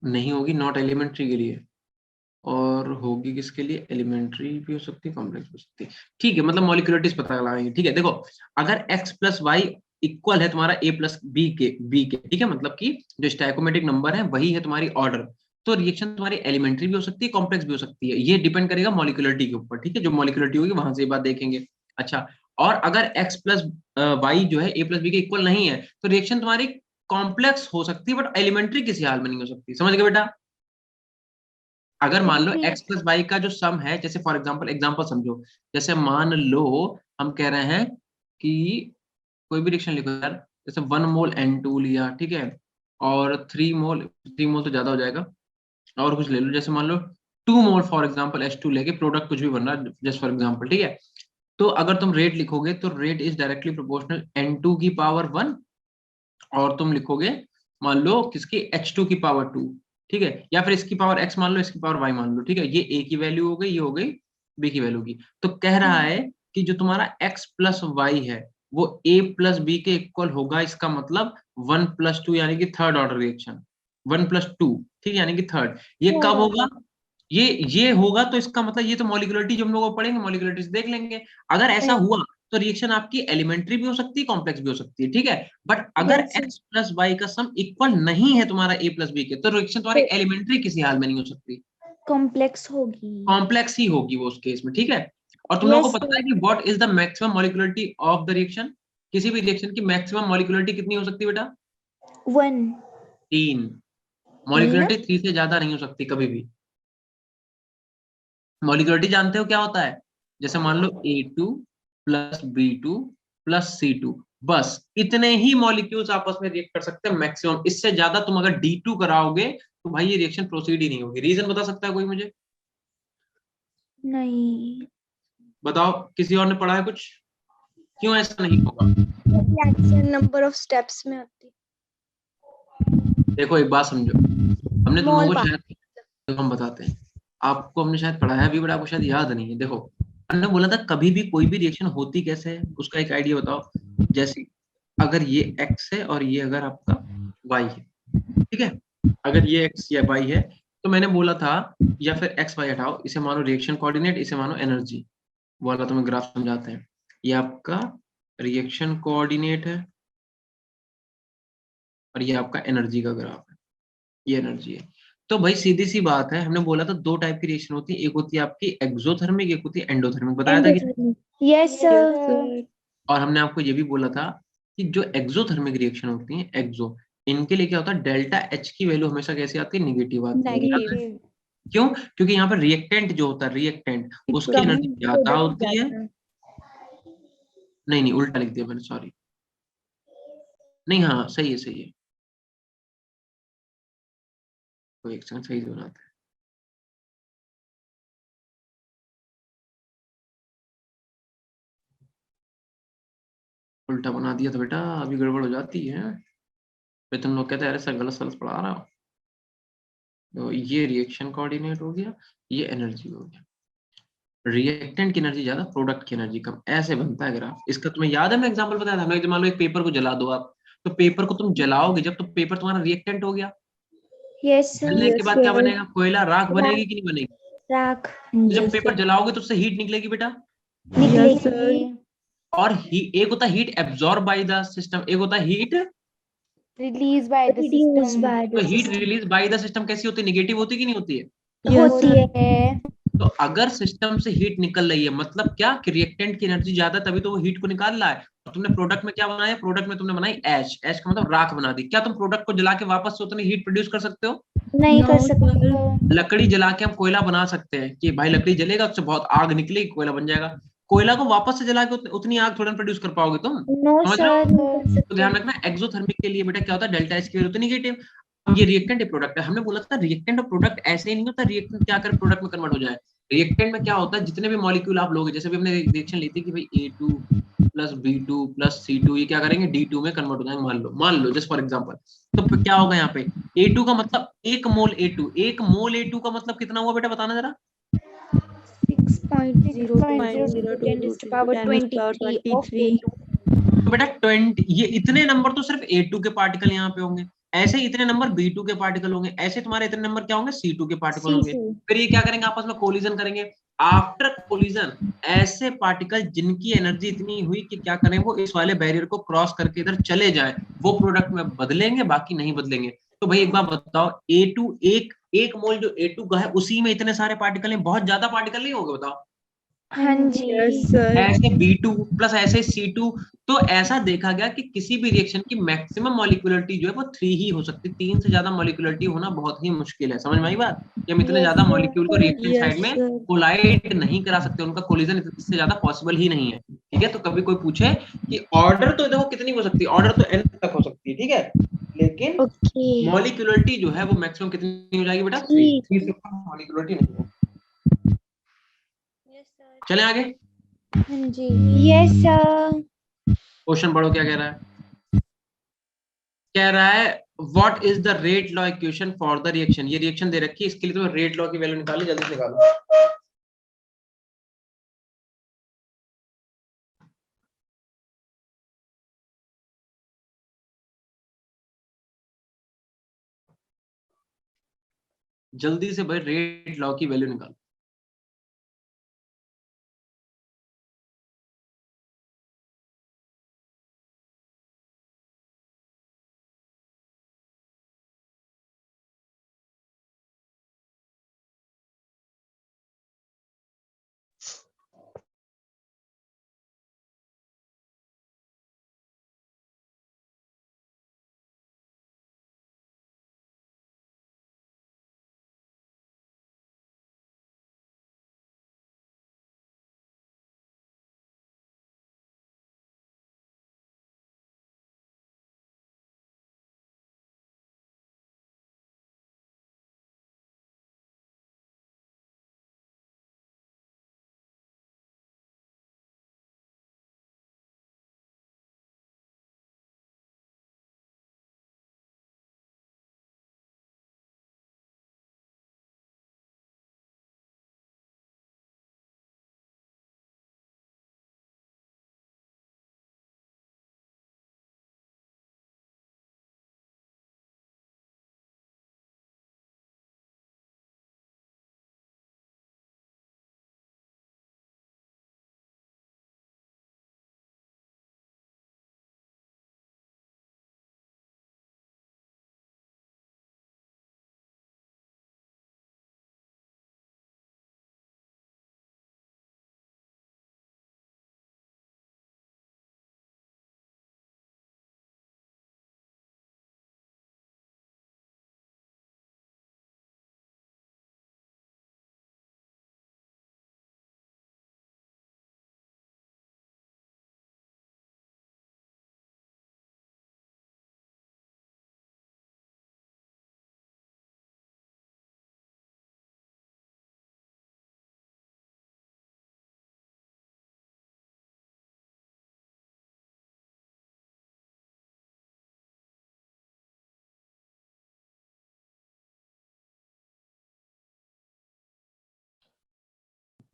नहीं होगी नॉट एलिमेंट्री के लिए, और होगी किसके लिए? एलिमेंट्री भी हो सकती है, कॉम्प्लेक्स भी हो सकती है। ठीक है, मतलब मॉलिक्यूलरिटीज पता लगाएंगे। ठीक है, देखो अगर x प्लस वाई इक्वल है तुम्हारा a प्लस बी के, ठीक है, मतलब कि जो स्टैइकोमेट्रिक नंबर है वही है तुम्हारी ऑर्डर, तो रिएक्शन तुम्हारी एलिमेंट्री भी हो सकती है, कॉम्प्लेक्स भी हो सकती है। ये डिपेंड करेगा मॉलिक्यूलरिटी के ऊपर। ठीक है, जो मॉलिक्यूलरिटी होगी वहां से ये बात देखेंगे। अच्छा, और अगर x प्लस वाई जो है a प्लस बी के इक्वल नहीं है तो रिएक्शन तुम्हारी कॉम्प्लेक्स हो सकती है बट एलिमेंट्री किसी हाल में नहीं हो सकती। समझ गए बेटा? अगर मान लो ठीक। x प्लस वाई का जो सम है, जैसे फॉर एग्जाम्पल समझो, जैसे मान लो हम कह रहे हैं कि कोई भी रिएक्शन लिखो यार, जैसे 1 मोल N2 लिया, ठीक है, और 3 मोल तो ज्यादा हो जाएगा, और कुछ ले लो, जैसे मान लो 2 मोल फॉर एग्जाम्पल H2 लेके प्रोडक्ट कुछ भी बन रहा है जस्ट फॉर एग्जाम्पल। ठीक है, तो अगर तुम रेट लिखोगे तो rate is directly proportional N2 की पावर 1, और तुम लिखोगे मान लो किसकी, H2 की पावर 2। ठीक है, या फिर इसकी पावर x मान लो, इसकी पावर y मान लो। ठीक है, ये a की वैल्यू हो गई, ये हो गई b की वैल्यू की। तो कह रहा है कि जो तुम्हारा x प्लस वाई है वो a प्लस बी के इक्वल होगा। इसका मतलब 1+2 यानी कि थर्ड ऑर्डर रिएक्शन, 1+2, ठीक है, यानी कि थर्ड। ये कब होगा? ये होगा तो इसका मतलब ये तो मॉलिक्यूलरिटी जो हम लोग पढ़ेंगे मॉलिक्यूलरिटी देख लेंगे। अगर ऐसा हुआ तो रिएक्शन आपकी एलिमेंट्री भी हो सकती है, कॉम्प्लेक्स भी हो सकती है, ठीक है। बट अगर Yes, sir. x plus y का सम इक्वल नहीं है तुम्हारा a प्लस बी के, तो रिएक्शन तुम्हारी एलिमेंट्री किसी हाल में नहीं हो सकती, कॉम्प्लेक्स होगी। कॉम्प्लेक्स ही होगी वो उस केस में, ठीक है। और तुम लोगों Yes, को पता है कि what is the maximum molecularity of the reaction, किसी भी रिएक्शन की मैक्सिमम मॉलिक्यूलरिटी कितनी हो सकती है बेटा? 1. 3। मॉलिक्यूलरिटी 3 से ज्यादा नहीं हो सकती कभी भी। मॉलिक्यूलरिटी जानते हो क्या होता है? जैसे मान लो A2 plus B2 plus C2, बस इतने ही मॉलिक्यूल्स आपस में रिएक्ट कर सकते हैं मैक्सिमम। इससे ज्यादा तुम अगर D2 कराओगे तो भाई ये रिएक्शन प्रोसीड ही नहीं होगी। रीजन बता सकता है कोई मुझे? नहीं. बताओ, किसी और ने पढ़ा है कुछ, क्यों ऐसा नहीं होगा? Reaction number of steps में होती. देखो एक बात समझो, हमने तुम लोगों Small को part. शायद, तो हम बताते हैं आपको, हमने शायद पढ़ा है अभी, बट आपको शायद याद नहीं है। देखो हमने बोला था कभी भी कोई भी रिएक्शन होती कैसे है, उसका एक आइडिया बताओ। जैसे अगर ये x है और ये अगर आपका y है, ठीक है, अगर ये x या y है तो मैंने बोला था, या फिर x y हटाओ, इसे मानो रिएक्शन कोऑर्डिनेट, इसे मानो एनर्जी वाला, तुम्हें ग्राफ समझाते हैं। ये आपका रिएक्शन कोऑर्डिनेट है और ये आपका एनर्जी का ग्राफ है, ये एनर्जी है। तो भाई सीधी सी बात है, हमने बोला था दो टाइप की रिएक्शन होती है, एक होती है आपकी एक्सोथर्मिक, एक होती है एंडोथर्मिक, बताया था कि। Endothermic. Yes, sir. और हमने आपको ये भी बोला था कि जो एक्सोथर्मिक रिएक्शन होती है एक्सो, इनके लिए क्या होता है, डेल्टा एच की वैल्यू हमेशा कैसी आती है, निगेटिव आती है। नेगेटिव। क्यों? क्योंकि यहाँ पर रिएक्टेंट जो होता है, रिएक्टेंट उसकी एनर्जी ज्यादा होती है। नहीं नहीं, उल्टा लिख दिया मैंने, सॉरी। नहीं हाँ सही है, सही है, तो एक सेकंड, सही से बनाते हैं। उल्टा बना दिया तो बेटा अभी गड़बड़ हो जाती है, फिर तुम लोग कहते हैं अरे सर गलत सलत पढ़ा रहा हो। तो ये रिएक्शन कोऑर्डिनेट हो गया, ये एनर्जी हो गया। रिएक्टेंट की एनर्जी ज्यादा, प्रोडक्ट की एनर्जी कम, ऐसे बनता है ग्राफ। इसका तुम्हें याद है, मैं एग्जांपल बताया था, हमने मान लो एक पेपर को जला दो आप, तो पेपर को तुम जलाओगे जब, तो पेपर तुम्हारा रिएक्टेंट हो गया। Yes, sir. जलने के बाद क्या बनेगा, कोयला, राख बनेगी कि नहीं बनेगी? राख. तो जब पेपर जलाओगे तो उससे हीट निकलेगी बेटा। निकलेगी. और एक होता है heat absorb by the system, एक होता है heat, release by the Reduced system. by तो the heat system. Release by the system कैसी होती है, निगेटिव होती कि नहीं होती है? होती है. है। तो अगर सिस्टम से हीट निकल रही है मतलब क्या, कि रिएक्टेंट की एनर्जी ज्यादा, तभी तो वो हीट को निकाल रहा है। और तुमने प्रोडक्ट में क्या बनाया, प्रोडक्ट में तुमने बनाई ऐश, ऐश का मतलब राख बना दी। क्या तुम प्रोडक्ट को जला के वापस से उतनी हीट प्रोड्यूस कर सकते हो? नहीं कर सकते. लकड़ी जला के हम कोयला बना सकते हैं कि भाई लकड़ी जलेगा, उससे बहुत आग निकलेगी, कोयला बन जाएगा। कोयला को वापस से जला के उतनी आग थोड़ा प्रोड्यूस कर पाओगे तुम, No, समझ sir. रहे हो? नहीं कर तो ध्यान सकते. रखना, एक्सोथर्मिक के लिए बेटा क्या होता है, डेल्टा एच की वैल्यू होती है निगेटिव। अब ये रिएक्टेंट है, प्रोडक्ट है, हमने बोला था रिएक्टेंट और प्रोडक्ट ऐसे ही नहीं होता, रिएक्टेंट क्या कर प्रोडक्ट में कन्वर्ट हो जाए। रिएक्टेंट में क्या होता है, जितने भी मॉलिक्यूल आप लोगे, जैसे भी हमने रिएक्शन ली थी कि भाई A2 plus B2 plus C2, ये क्या करेंगे, D2 में कन्वर्ट हो जाएंगे, मान लो जस्ट फॉर एग्जांपल। तो फिर क्या होगा यहाँ पे, A2 का मतलब एक मोल A2, एक मोल A2 का मतलब कितना हुआ बेटा, बताना जरा। 6.02 10 to the power 23 of A2। तो बेटा 20, ये इतने नंबर तो सिर्फ A2 के पार्टिकल यहाँ पे होंगे, ऐसे इतने नंबर B2 के पार्टिकल होंगे, ऐसे तुम्हारे इतने नंबर क्या होंगे, C2 के पार्टिकल होंगे। C2. फिर ये क्या करेंगे, आपस में कोलिजन करेंगे। आफ्टर कोलिजन ऐसे पार्टिकल जिनकी एनर्जी इतनी हुई कि क्या करें, वो इस वाले बैरियर को क्रॉस करके इधर चले जाएं, वो प्रोडक्ट में बदलेंगे, बाकी नहीं बदलेंगे। तो भाई एक बात बताओ, A2 एक मोल जो A2 का है उसी में इतने सारे पार्टिकल हैं, बहुत ज्यादा पार्टिकल नहीं होंगे, बताओ। हाँ जी. ऐसे B2 प्लस ऐसे C2। तो ऐसा देखा गया कि किसी भी रिएक्शन की मैक्सिमम मॉलिक्यूलरिटी जो है वो 3 ही हो सकती है, 3 से ज्यादा मॉलिक्यूलरिटी होना बहुत ही मुश्किल है। समझ में आई बात, कि हम इतने Yes, ज्यादा sir. मॉलिक्यूल को रिएक्टेंट साइड में कोलाइड नहीं करा सकते, उनका कोलिजन इससे ज्यादा पॉसिबल ही नहीं है, ठीक है। तो कभी कोई पूछे कि ऑर्डर तो देखो कितनी हो सकती है, ऑर्डर तो n तक हो सकती है, ठीक है, लेकिन Okay. मॉलिक्यूलरिटी जो है वो मैक्सिमम कितनी हो जाएगी बेटा, 3 से कम मॉलिक्यूलरिटी नहीं है। चले आगे, हाँ जी। Yes, sir. क्वेश्चन पढ़ो क्या कह रहा है। कह रहा है what is the rate law equation for the reaction, ये रिएक्शन दे रखी है, इसके लिए तो रेट लॉ की वैल्यू निकाली, जल्दी से निकालो। जल्दी से भाई रेट लॉ की वैल्यू निकालो।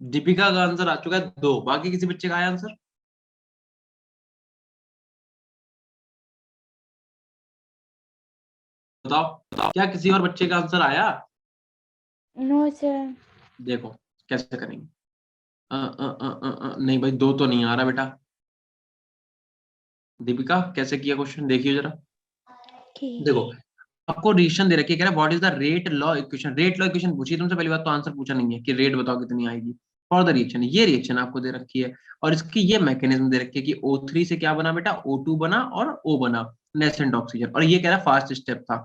दीपिका का आंसर आ चुका है 2, बाकी किसी बच्चे का आया आंसर? बताओ क्या किसी और बच्चे का आंसर आया? No sir. देखो कैसे करेंगे। नहीं भाई 2 तो नहीं आ रहा बेटा। दीपिका कैसे किया क्वेश्चन देखिए जरा। ठीक। देखो आपको रिएक्शन दे रखी है, कह रहा है what is the rate law equation. Rate law equation पूछी तुमसे, पहली बात तो आंसर पूछा नहीं है कि रेट बताओ कितनी आएगी। फॉर द रिएक्शन, ये रिएक्शन आपको दे रखी है और इसकी ये मैकेनिज्म दे रखी है कि O3 से क्या बना बेटा, O2 बना और O बना, नेसेंट ऑक्सीजन। और ये कह रहा है फास्ट स्टेप था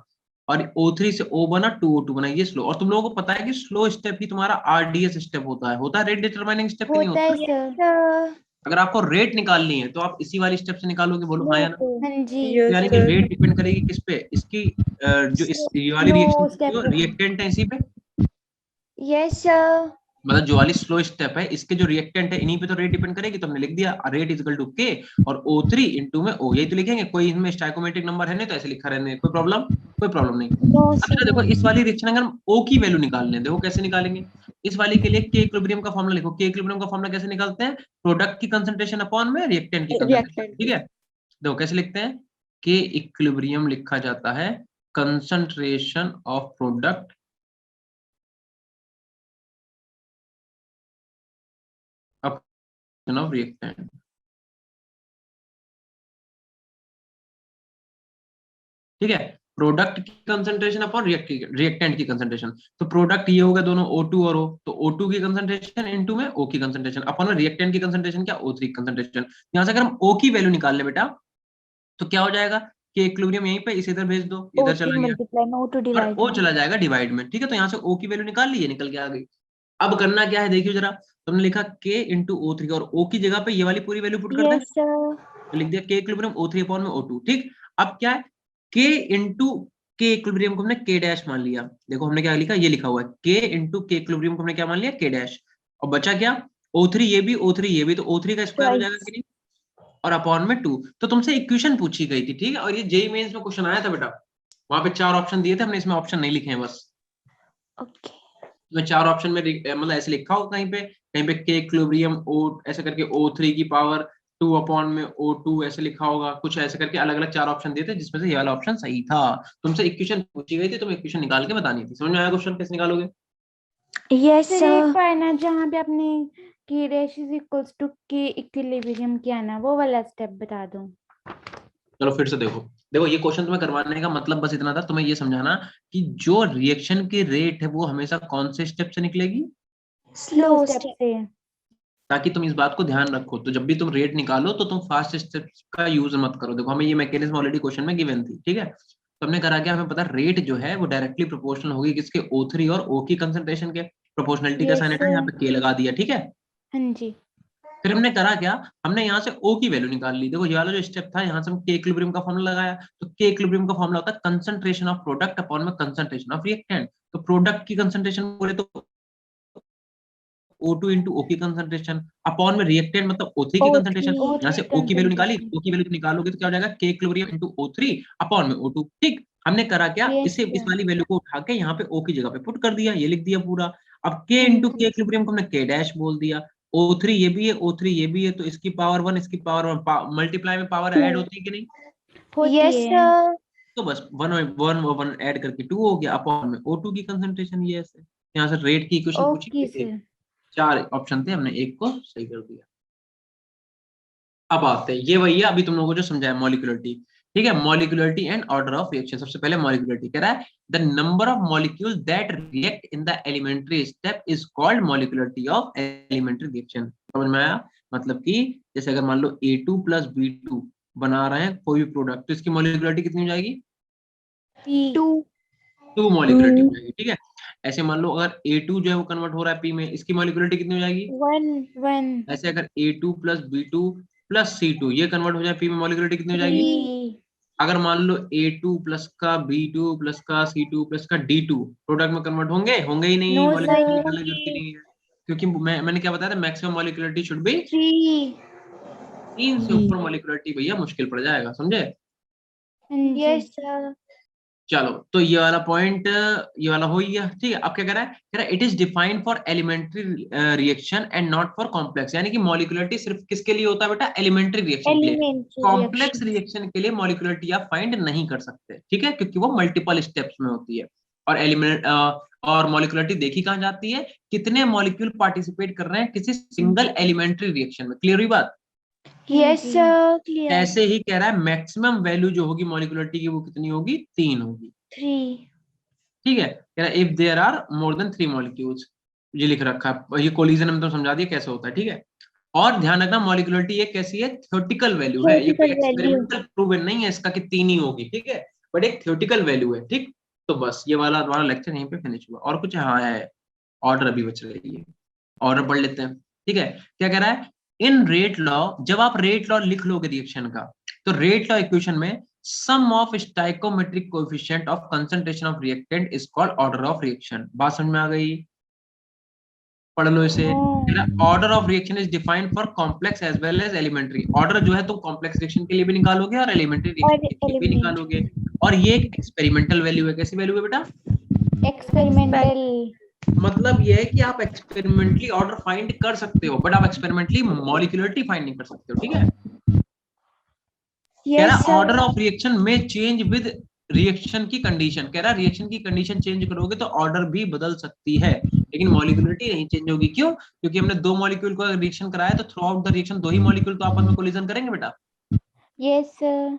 और O3 से O बना 2O2 बना, ये स्लो। और तुम लोगों को पता है कि स्लो स्टेप ही तुम्हारा RDS स्टेप होता है रेट डिटरमाइनिंग स्टेप नहीं होता होता है है। सर। अगर आपको रेट निकालनी है तो आप इसी वाली स्टेप से निकालोगे, बोलो हाँ या ना। हाँ जी। यानी कि रेट डिपेंड करेगी किस पे, इसकी जो इस ये वाली Slow रिएक्शन step जो पे। रिएक्टेंट है इसी पे, यस सर। मतलब जो वाली स्लो स्टेप है इसके जो रिएक्टेंट है इन्हीं पे तो रेट डिपेंड करेगी। तो हमने लिख दिया रेट इज इक्वल टू के और O3 इनटू में O, यही तो लिखेंगे। कोई इसमें स्टाइकोमेट्रिक नंबर है नहीं तो ऐसे लिखा रहने दे, कोई प्रॉब्लम नहीं। नो अब बेटा सर। देखो इस वाली रिएक्शन अगर हम O की वैल्यू निकालने, देखो कैसे निकालेंगे। इस वाली के लिए के इक्विलिब्रियम का फॉर्मूला लिखो। के इक्विलिब्रियम का फॉर्मूला कैसे निकालते हैं, प्रोडक्ट की कंसंट्रेशन अपॉन में रिएक्टेंट की कंसंट्रेशन, ठीक है। देखो कैसे लिखते हैं, के इक्विलिब्रियम लिखा जाता है concentration of product of reactant, ठीक है। प्रोडक्ट की कंसंट्रेशन अपॉन रिएक्टेंट की कंसंट्रेशन। तो प्रोडक्ट ये होगा दोनों O2 और O, तो O2 की कंसंट्रेशन इनटू में O की कंसंट्रेशन अपॉन में रिएक्टेंट की कंसंट्रेशन क्या, O3 की कंसंट्रेशन। यहां से अगर हम O की वैल्यू निकाल ले बेटा तो क्या हो जाएगा, कि इक्विलिब्रियम यहीं पे इसे इधर भेज दो, इधर चला O3 गया मल्टीप्लाई में O2 और डिवाइड O में। चला जाएगा डिवाइड में, ठीक है। तो यहाँ से O की वैल्यू निकाल ली, ये निकल के आ गई। अब करना क्या है देखियो जरा, तुमने लिखा K इंटू O3 और O की जगह पे ये वाली पूरी वैल्यू पुट कर दें। Yes sir. तो लिख दिया के इक्विलिब्रियम O3 अपॉन में O2, ठीक। अब क्या है, के इंटू के इक्विलिब्रियम को हमने के डैश मान लिया। देखो हमने क्या लिखा, ये लिखा हुआ है के इंटू के इक्विलिब्रियम को हमने क्या मान लिया, के डैश। और बचा क्या, O3 ये भी O3 ये भी, तो O3 का स्क्वायर हो जाएगा कि नहीं, और अपॉन में 2। तो तुमसे इक्वेशन पूछी गई थी, ठीक है। और ये जेईई मेंस में क्वेश्चन आया था बेटा, वहां पे 4 ऑप्शन दिए थे, हमने इसमें ऑप्शन नहीं लिखे हैं बस। ओके। मैं 4 ऑप्शन में मतलब ऐसे लिखा हो कहीं पे के इक्विलिब्रियम O ऐसे करके O3 की पावर 2/O2 ऐसे लिखा होगा, कुछ ऐसे करके अलग अलग 4 ऑप्शन दिए थे, जिसमें से ये वाला ऑप्शन सही था। तुमसे इक्वेशन पूछी गई थी, तुम इक्वेशन निकाल के बतानी थी। समझ में आया क्वेश्चन कैसे निकालोगे? Yes, सर एक sir. तो है ना जहाँ पे आपने की डैश इज इक्वल्स टू के इक्विलिब्रियम किया ना, वो वाला स्टेप बता दो। चलो फिर से देखो। देखो ये क्वेश्चन तुम्हें करवाने का मतलब बस इतना था, तुम्हें ये समझाना कि जो रिएक्शन की रेट है वो हमेशा कौन से स्टेप से निकलेगी, स्लो Slow स्टेप step. से। ताकि तुम इस बात को ध्यान रखो। तो जब भी तुम रेट निकालो तो तुम फास्ट स्टेप का यूज मत करो। देखो हमें ये मैकेनिज्म ऑलरेडी क्वेश्चन में गिवन थी, ठीक है। तो हमने करा क्या, हमें पता रेट जो है वो डायरेक्टली प्रोपोर्शनल होगी किसके, O3 और O की कंसंट्रेशन के। प्रोपोर्शनलिटी का यस साइन है, सर। यहाँ पे K लगा दिया, ठीक है। हाँ जी। फिर हमने करा क्या, हमने यहाँ से O की वैल्यू निकाल ली। देखो ये वाला जो स्टेप था, यहाँ से हम K इक्विलिब्रियम का फॉर्मूला लगाया। तो K इक्विलिब्रियम का फॉर्मूला होता है कंसंट्रेशन ऑफ प्रोडक्ट अपॉन में कंसंट्रेशन ऑफ रिएक्टेंट। तो प्रोडक्ट की कंसंट्रेशन बोले तो O2 इंटू O की कंसंट्रेशन अपॉन में रिएक्टेंट मतलब O3 की कंसंट्रेशन। O3. यहाँ से O की वैल्यू निकाली, O की वैल्यू निकालोगे तो क्या हो जाएगा, K equilibrium into O3 upon में O2। ठीक, हमने करा क्या, यस इसे इस सर। वाली वैल्यू को उठा के यहाँ पे O की जगह पे पुट कर दिया, ये लिख दिया पूरा। अब K हाँ इंटू जी। K इक्विलिब्रियम को हमने K डैश बोल दिया। O3 ये भी है, O3 ये भी है, तो इसकी पावर 1 इसकी पावर 1 मल्टीप्लाई में पावर ऐड होती है कि नहीं? होती Yes, है। sir. तो बस 1 ऐड करके 2 हो गया अपॉन में O2 की कंसंट्रेशन, ये ऐसे। यहाँ से रेट की इक्वेशन पूछी ओके गई थी, सर। 4 ऑप्शन थे, हमने एक को सही कर दिया। अब आते हैं, ये वही है अभी तुम लोगों को जो समझाया, मॉलिक्यूलरिटी। ठीक है, molecularity and order of reaction. सबसे पहले मॉलिक्यूलरिटी कह रहा है the number of molecule that react in the elementary step is called molecularity of elementary reaction. समझ में आया? मतलब कि जैसे अगर मान लो A2 प्लस B2 बना रहे हैं कोई भी प्रोडक्ट, तो इसकी मॉलिक्यूलरिटी कितनी हो जाएगी, 2. 2 मॉलिक्यूलरिटी हो जाएगी। ठीक है, ऐसे मान लो अगर A2 जो है वो कन्वर्ट हो रहा है P में, इसकी मॉलिक्यूलरिटी कितनी हो जाएगी। 1. 1 ऐसे अगर A2 plus B2 plus C2 ये कन्वर्ट हो जाए P में, मॉलिक्यूलरिटी कितनी हो जाएगी। 3। अगर मान लो A2 प्लस का B2 प्लस का C2 प्लस का D2 प्रोडक्ट में कन्वर्ट होंगे, होंगे ही नहीं, नो मॉलिक्यूलरिटी सर। निकालने की जरूरत ही नहीं है। क्योंकि मैंने क्या बताया था, मैक्सिमम मॉलिक्यूलरिटी शुड बी 3। 3 से ऊपर मॉलिक्यूलरिटी भैया मुश्किल पड़ जाएगा, समझे। हाँ जी। Yes, sir. चलो तो ये वाला पॉइंट, ये वाला हो ही गया। ठीक है, अब क्या कह रहा है, कह रहा है it is defined for elementary reaction and not for complex. यानी कि मॉलिक्यूलरिटी सिर्फ किसके लिए होता है बेटा, एलिमेंट्री रिएक्शन के लिए। Elementary complex reaction. रिएक्शन के लिए मॉलिक्यूलरिटी आप फाइंड नहीं कर सकते, ठीक है, क्योंकि वो मल्टीपल स्टेप्स में होती है। और एलिमेंट और मॉलिक्यूलरिटी देखी कहाँ जाती है, कितने मॉलिक्यूल पार्टिसिपेट कर रहे हैं किसी सिंगल एलिमेंट्री रिएक्शन में। क्लियर हुई बात? Yes, जी। sir. Clear. ऐसे ही कह रहा है मैक्सिमम वैल्यू जो होगी मॉलिक्यूलरिटी की वो कितनी होगी, 3 होगी। 3. ठीक है, कह रहा है if there are more than 3 molecules, ये लिख रखा है, ये कोलिजन में तो समझा दिया कैसे होता है। ठीक है, और ध्यान रखना मॉलिक्यूलरिटी ये कैसी है, थ्योरेटिकल वैल्यू है, ये कोई Theoretical value. एक्सपेरिमेंटल प्रूवन नहीं है इसका कि 3 ही होगी। ठीक है, बट एक थ्योरेटिकल वैल्यू है। ठीक, तो बस ये वाला हमारा लेक्चर यहीं पे फिनिश हुआ। और कुछ हाँ है, ऑर्डर अभी बच रही है, ऑर्डर पढ़ लेते हैं। ठीक है, क्या कह रहा है, इन रेट लॉ, जब आप रेट लॉ लिख लोगे रिएक्शन का, तो रेट लॉ इक्वेशन में sum of stoichiometric coefficient of concentration of reactant is called order of reaction. बात समझ में आ गई? पढ़ लो इसे। Order of reaction is defined for complex as well as elementary. Order जो है तुम कॉम्प्लेक्स रिएक्शन के लिए भी निकालोगे और एलिमेंट्री और रिएक्शन के लिए भी elementary. निकालोगे। और ये एक एक्सपेरिमेंटल वैल्यू है। कैसी वैल्यू है बेटा? एक्सपेरिमेंटल। मतलब ये है कि आप एक्सपेरिमेंटली ऑर्डर फाइंड कर सकते हो, बट आप एक्सपेरिमेंटली मॉलिक्यूलरिटी फाइंड नहीं कर सकते हो। ठीक है, कह Yes, रहा sir. ऑर्डर ऑफ रिएक्शन में चेंज विद रिएक्शन की कंडीशन। कह रहा रिएक्शन की कंडीशन चेंज करोगे तो ऑर्डर भी बदल सकती है, लेकिन मॉलिक्यूलरिटी नहीं चेंज होगी। क्यों? क्योंकि हमने 2 मॉलिक्यूल को रिएक्शन कराया, तो through out the reaction 2 he molecule तो आपस में कोलिजन करेंगे बेटा। Yes sir.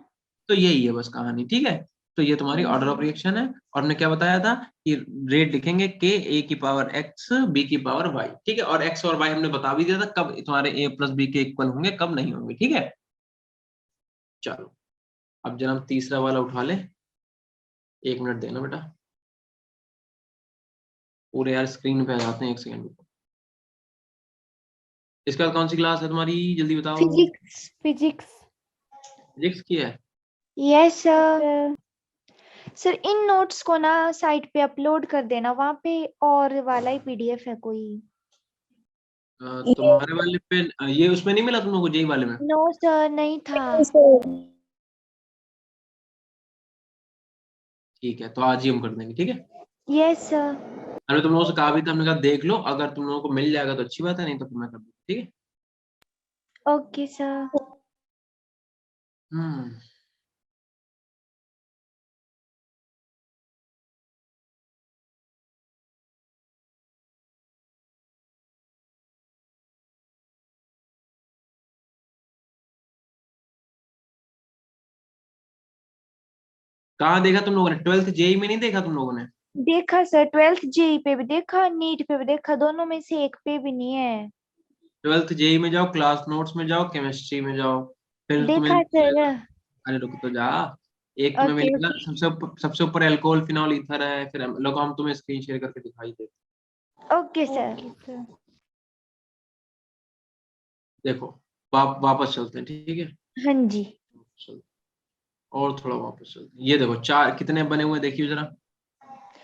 तो यही है बस कहानी। ठीक है, तो ये तुम्हारी ऑर्डर ऑफ रिएक्शन है। और हमने क्या बताया था कि रेट लिखेंगे के ए की पावर एक्स बी की पावर वाई। ठीक है, और एक्स और वाई हमने बता भी दिया था कब तुम्हारे ए प्लस बी के इक्वल होंगे, कब नहीं होंगे। ठीक है, चलो अब जरा हम तीसरा वाला उठा ले। 1 मिनट देना बेटा, पूरे यार स्क्रीन पे आ जाते हैं, 1 सेकंड। इसके बाद कौन सी क्लास है तुम्हारी, जल्दी बताओ। Physics. फिजिक्स। फिजिक्स की है? Yes, sir. सर इन नोट्स को ना साइट पे अपलोड कर देना, वहां पे और वाला ही पीडीएफ है कोई। तुम्हारे वाले पे ये उसमें नहीं मिला तुम लोगों को, जेई वाले में? नो सर, नहीं था। ठीक है, तो आज ही हम कर देंगे। ठीक है, यस सर। हमने तुम लोगों से कहा भी था, हमने कहा देख लो, अगर तुम लोगों को मिल जाएगा तो अच्छी बात है, नहीं तो फिर मैं कर दूंगा। ठीक है, ओके सर। हम्म कहाँ देखा तुम लोगों ने? 12th जेई में नहीं देखा तुम लोगों ने? देखा सर, 12th जेई पे भी देखा, नीट पे भी देखा, दोनों में से एक पे भी नहीं है। 12th जेई में जाओ, क्लास नोट्स में जाओ, केमिस्ट्री में जाओ, फिर तुम्हें देखा सर। अरे रुक तो जा। एक तुम्हें ओके मिलेगा ओके सबसे ऊपर अल्कोहल फिनॉल ईथर है, फिर लोग हम तुम्हें स्क्रीन शेयर करके दिखाई देते। Okay sir. Okay sir. देखो वापस चलते हैं, ठीक है? हाँ जी। चल, और थोड़ा वापस चलते हैं। ये देखो चार कितने बने हुए हैं, देखिए जरा।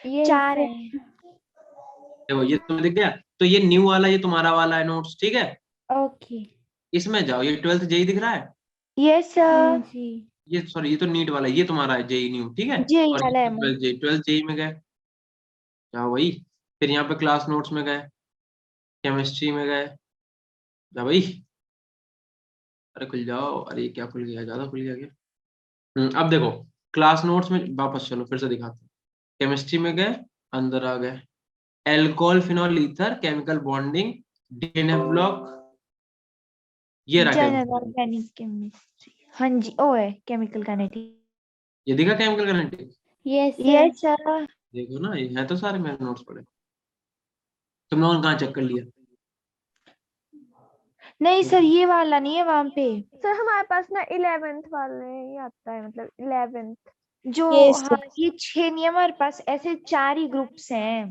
ये 4 है। है। देखो ये तुम्हें दिख गया। तो ये न्यू वाला ये तुम्हारा वाला है नोट्स, ठीक है? ओके। इसमें जाओ, ये 12th जेई दिख रहा है। यस हाँ सर। जी। ये सॉरी, ये तो नीट वाला है, ये तुम्हारा है जेई न्यू, ठीक है? जेई और वाला है ये मैं। 12th जेई में गए, जाओ वही। फिर यहाँ पे क्लास नोट्स में गए, केमिस्ट्री में गए, जाओ भाई। अरे खुल जाओ, अरे ये क्या खुल गया, ज्यादा खुल गया क्या? अब देखो क्लास नोट्स में वापस चलो, फिर से दिखाते हैं। केमिस्ट्री में गए, अंदर आ गए, alcohol phenol ether chemical bonding, DNF block, ये रहा जनरल केमिकल। Organic chemistry. हाँ जी, ओ है केमिकल काइनेटिक्स। ये दिखा chemical kinetics? Yes sir. Yes sir. देखो ना, ये है तो सारे मेरे नोट्स पड़े। तुम लोगों ने कहाँ चेक कर लिया? नहीं सर, ये वाला नहीं है वहां पे। सर हमारे पास ना 11th वाले ही आता है, मतलब 11th। जो Yes, हाँ, ये 6 नहीं है हमारे पास, ऐसे 4 ही ग्रुप्स हैं।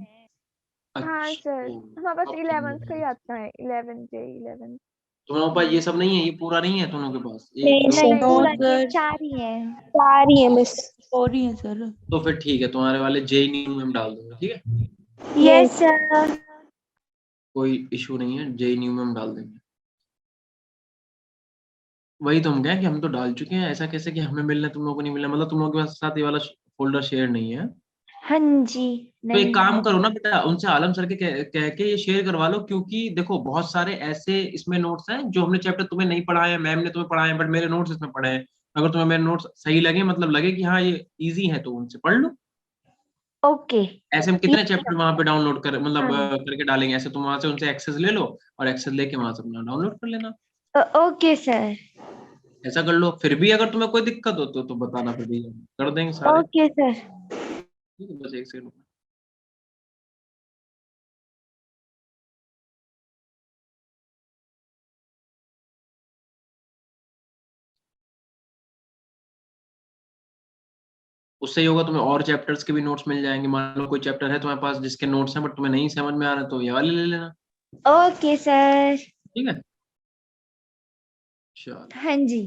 हाँ सर, हमारे पास अब 11th का ही आता है, 11 जे 11। तुम लोगों के पास ये सब नहीं है, ये पूरा नहीं है तुम लोगों के पास? नहीं एक सर, नहीं दो पूरा नहीं नहीं है, सर। 4 ही है। 4 ही है बस। 4 ही है सर। तो फिर ठीक है, तुम्हारे वाले जेई न्यू में हम डाल दूंगा, ठीक है? Yes sir. कोई इशू नहीं है, जेई न्यू में हम डाल देंगे। वही तो हम कहें कि हम तो डाल चुके हैं, ऐसा कैसे कि हमें मिलना तुम लोगों को नहीं मिलना? मतलब तुम लोगों के पास साथ ये वाला फोल्डर शेयर नहीं है? हाँ जी। तो एक नहीं काम है। करो ना बेटा, उनसे आलम सर के कह के ये शेयर करवा लो, क्योंकि देखो बहुत सारे ऐसे इसमें नोट्स हैं जो हमने चैप्टर तुम्हें नहीं पढ़ाए हैं, मैम ने तुम्हें पढ़ाए हैं, बट मेरे नोट्स इसमें पढ़े हैं। अगर तुम्हें मेरे नोट्स सही लगे, मतलब लगे कि हाँ ये इजी है, तो उनसे पढ़ लो। ओके। ऐसे हम कितने चैप्टर वहां पे डाउनलोड कर मतलब हाँ। करके डालेंगे? ऐसे तुम वहां से उनसे एक्सेस ले लो, और एक्सेस लेके वहां से अपना डाउनलोड कर लेना। Okay sir. ऐसा कर लो। फिर भी अगर तुम्हें कोई दिक्कत हो तो बताना, फिर भी हम कर देंगे सारे। Okay sir. ठीक है, बस एक सेकंड। उससे ही होगा, तुम्हें और चैप्टर्स के भी नोट्स मिल जाएंगे। मान लो कोई चैप्टर है तुम्हारे पास जिसके नोट्स हैं बट तुम्हें नहीं समझ में आ रहा, तो ये वाले ले लेना। Okay sir. ठीक है, चलो हाँ जी।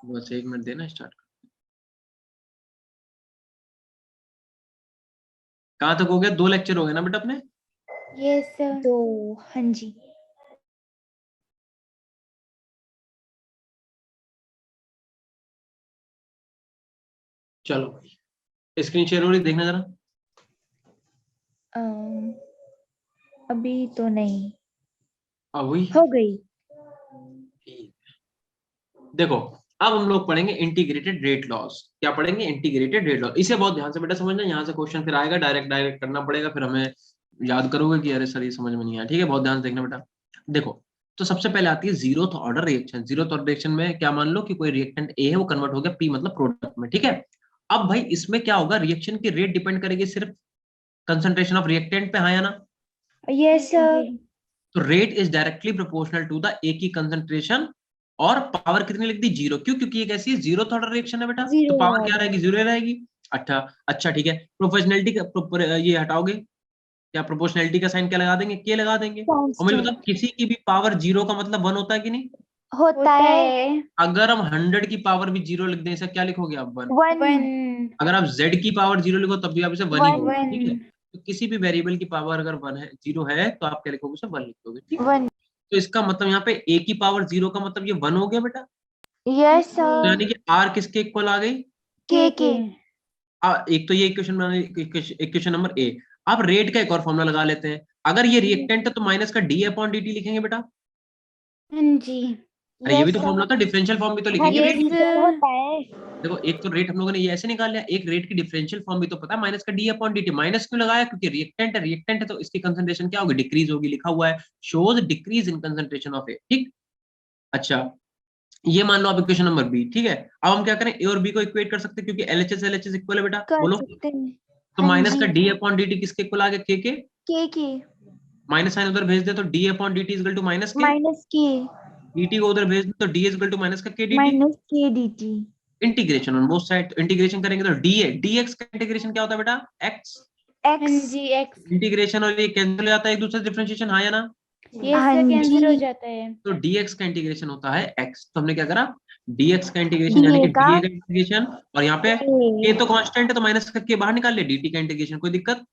बस 1 मिनट देना, स्टार्ट। कहाँ तक हो गया? 2 लेक्चर हो गए ना बेटा अपने? Yes sir. तो हाँ जी। चलो भाई, स्क्रीन शेयर हो रही, देखना जरा। अम, अभी तो नहीं अब हुई? हो गई। ठीक है। देखो अब हम लोग पढ़ेंगे इंटीग्रेटेड रेट लॉस। क्या पढ़ेंगे? Integrated rate laws. इसे बहुत ध्यान से बेटा समझना, यहाँ से क्वेश्चन फिर आएगा, डायरेक्ट डायरेक्ट करना पड़ेगा, फिर हमें याद करोगे कि अरे सर ये समझ में नहीं आया। ठीक है, बहुत ध्यान से देखना बेटा। देखो तो सबसे पहले आती है zeroth order reaction. Zeroth order reaction में क्या मान लो कि कोई रिएक्टेंट ए है, वो कन्वर्ट हो गया पी मतलब प्रोडक्ट में, ठीक है? अब भाई इसमें क्या होगा, रिएक्शन की रेट डिपेंड करेगी सिर्फ कंसंट्रेशन ऑफ रिएक्टेंट पे, हाँ या ना? Yes sir. तो rate is directly proportional to the A की कंसंट्रेशन, और पावर कितनी लिख दी? 0। क्यों? क्योंकि एक ऐसी जीरो ऑर्डर रिएक्शन है बेटा, तो जीरो पावर क्या ऑर्डर। रहेगी? 0 रहेगी। अच्छा ठीक है। प्रोपोर्शनलिटी का ये हटाओगे, क्या प्रोपोर्शनलिटी का साइन क्या लगा देंगे? के लगा देंगे। और मुझे बताओ, कांस्टेंट किसी की भी पावर 0 का मतलब 1 होता है कि नहीं? होता है। अगर हम 100 की पावर भी 0 लिख दें, इसे क्या लिखोगे आप? 1। 1 अगर आप z की पावर 0 लिखो तब भी आप इसे 1 ही 1 बोलोगे, ठीक है? 1। तो किसी भी वेरिएबल की पावर अगर 1 है, 0 है, तो आप क्या लिखोगे? उसे 1 लिख दोगे, ठीक है? 1। तो इसका मतलब यहाँ पे a की पावर 0 का मतलब ये 1 हो गया बेटा। यस तो सर। यानी कि r किसके इक्वल आ गई? के। एक तो ये इक्वेशन बनाने, इक्वेशन नंबर ए। अब रेट का एक और फॉर्मूला लगा लेते हैं। अगर ये रिएक्टेंट है तो माइनस का डी अपॉन dt लिखेंगे बेटा। हाँ जी। अरे ये भी Yes, तो sir. फॉर्मूला था, डिफरेंशियल फॉर्म भी तो लिखेंगे हाँ, रेट की। Yes. होता है. देखो एक तो रेट हम लोगों ने ये ऐसे निकाल लिया, एक रेट की डिफरेंशियल फॉर्म भी तो पता है, माइनस का डी अपॉन dt। माइनस क्यों लगाया? क्योंकि रिएक्टेंट है तो इसकी कंसंट्रेशन क्या होगी? डिक्रीज होगी, लिखा हुआ है shows decrease in concentration of A. ठीक, अच्छा ये मान लो आप इक्वेशन नंबर बी। ठीक है, अब हम क्या करें, ए और बी को इक्वेट कर सकते हैं क्योंकि LHS इक्वल है बेटा, कर बोलो। सकते हैं. तो हाँ माइनस का जी. डी अपॉन dt किसके इक्वल आ गया? के के माइनस साइन उधर भेज दे तो d upon dt is equal to minus k, minus k dt को उधर भेज दे तो d is equal to minus का k dt। Minus k dt. Integration on both side, तो इंटीग्रेशन करेंगे तो dx का इंटीग्रेशन क्या होता है बेटा? x। हाँ x. जी x। इंटीग्रेशन और ये कैंसिल हो जाता है एक दूसरे से, डिफरेंशिएशन, हाँ या ना? ये हाँ इससे कैंसिल हो जी. जाता है। तो dx का इंटीग्रेशन होता है x। तो हमने क्या करा, dx का इंटीग्रेशन यानी dA कि का dA का इंटीग्रेशन, और यहाँ पे a. k तो कांस्टेंट है तो माइनस का k बाहर निकाल ले, dt का इंटीग्रेशन, कोई दिक्कत?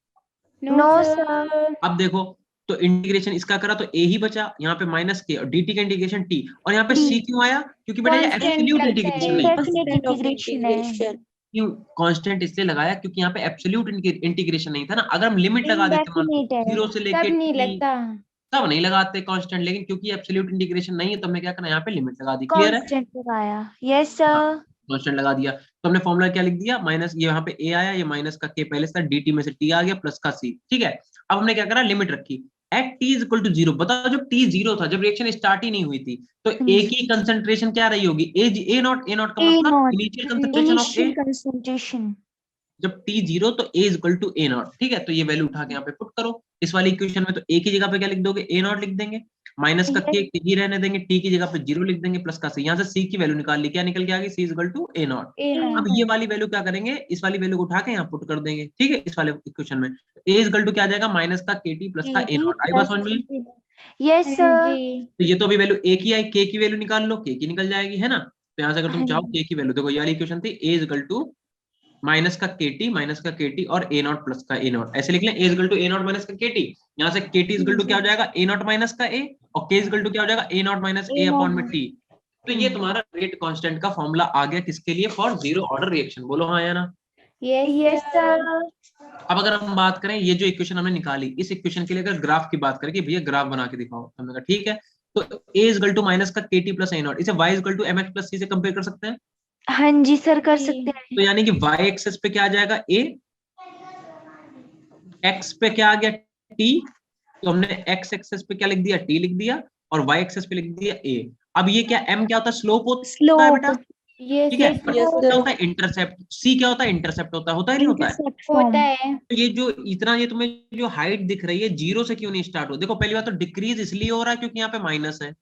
No No, sir. sir. अब देखो, तो इंटीग्रेशन इसका करा तो a ही बचा, यहाँ पे माइनस के और dt का इंटीग्रेशन t, और यहाँ पे t. c क्यों आया? क्योंकि बेटा ये कांस्टेंट एब्सोल्यूट लगता इंटीग्रेशन है, नहीं। Indefinite integration है. क्यों कांस्टेंट इसलिए लगाया? क्योंकि यहाँ पे एब्सोल्यूट इंटीग्रेशन नहीं था ना। अगर हम लिमिट लगा देते मान लो Indefinite है. जीरो से लेके तब नहीं t, लगता। तब नहीं लगाते कांस्टेंट, लेकिन क्योंकि एब्सोल्यूट इंटीग्रेशन नहीं है तो हमने क्या करना, यहाँ पे लिमिट लगा दी। क्लियर है? Constant लगाया. Yes, sir. कांस्टेंट लगा दिया तो हमने फॉर्मूला क्या लिख दिया, माइनस, ये यहाँ पे a आया, ये माइनस का k पहले से था, dt में से t आ गया प्लस का c। ठीक है, अब हमने क्या करा, लिमिट रखी at t is equal to 0। बताओ जब t 0 था, जब रिएक्शन स्टार्ट ही नहीं हुई थी, तो a की कंसंट्रेशन क्या रही होगी? a नॉट, a नॉट का A मतलब naught. Initial concentration of a। Initial concentration. जब t 0 तो a is equal to a naught. ठीक है, तो ये वैल्यू उठा के यहाँ पे पुट करो इस वाली इक्वेशन में, तो a की जगह पे क्या लिख दोगे? a नॉट लिख देंगे, माइनस का Yes. k ही रहने देंगे, t की जगह पे 0 लिख देंगे, प्लस का c। यहाँ से c की वैल्यू निकाल ली, क्या निकल के आ गई? c is equal to a naught. A अब नॉट। ये वाली वैल्यू क्या करेंगे, इस वाली वैल्यू को उठा के यहाँ पुट कर देंगे। ठीक है, इस वाले इक्वेशन में a इज इक्वल टू क्या आ जाएगा? माइनस का kt प्लस का a KT नॉट। आई बात plus समझ में? KT. Yes, हाँ sir. जी। तो ये तो अभी वैल्यू a की आई, k की वैल्यू निकाल लो, k की निकल जाएगी, है ना? तो यहाँ से अगर तुम हाँ चाहो जी. k की वैल्यू, देखो ये वाली इक्वेशन थी a is equal to minus का kt और a नॉट प्लस का a नॉट, ऐसे लिख लें, a equal to a naught minus का kt। यहाँ से kt इक्वल टू क्या हो जाएगा? a नॉट माइनस का a, और k इक्वल टू क्या हो जाएगा? a naught minus a A upon naught. में t। तो ये तुम्हारा रेट कांस्टेंट का फॉर्मूला आ गया, किसके लिए? For zero order reaction. बोलो हाँ या ना? Yes, yes sir. अब अगर हम बात करें, ये जो इक्वेशन हमने निकाली, इस इक्वेशन के लिए अगर ग्राफ की बात करें कि भैया ग्राफ बना के दिखाओ, तो हमने कहा ठीक है, तो a इक्वल टू माइनस का kt प्लस a नॉट, इसे y equal to mx plus c से कंपेयर कर सकते हैं। हाँ जी सर, कर जी। सकते तो हैं. यानी कि y एक्सेस पे क्या आ जाएगा? a, x पे क्या आ गया? t। तो हमने x एक्सेस पे क्या लिख दिया? t लिख दिया, और y एक्सेस पे लिख दिया a। अब ये क्या, m क्या होता है? स्लोप होता है बेटा। Slope. यस ठीक है, यस और क्या होता है? इंटरसेप्ट। c क्या होता है? इंटरसेप्ट होता है नहीं होता है? Intercept होता form. है। तो ये जो इतना, ये तुम्हें जो हाइट दिख रही है, जीरो से क्यों नहीं स्टार्ट हो? देखो पहली बात तो डिक्रीज इसलिए हो रहा है क्योंकि यहाँ पे माइनस है।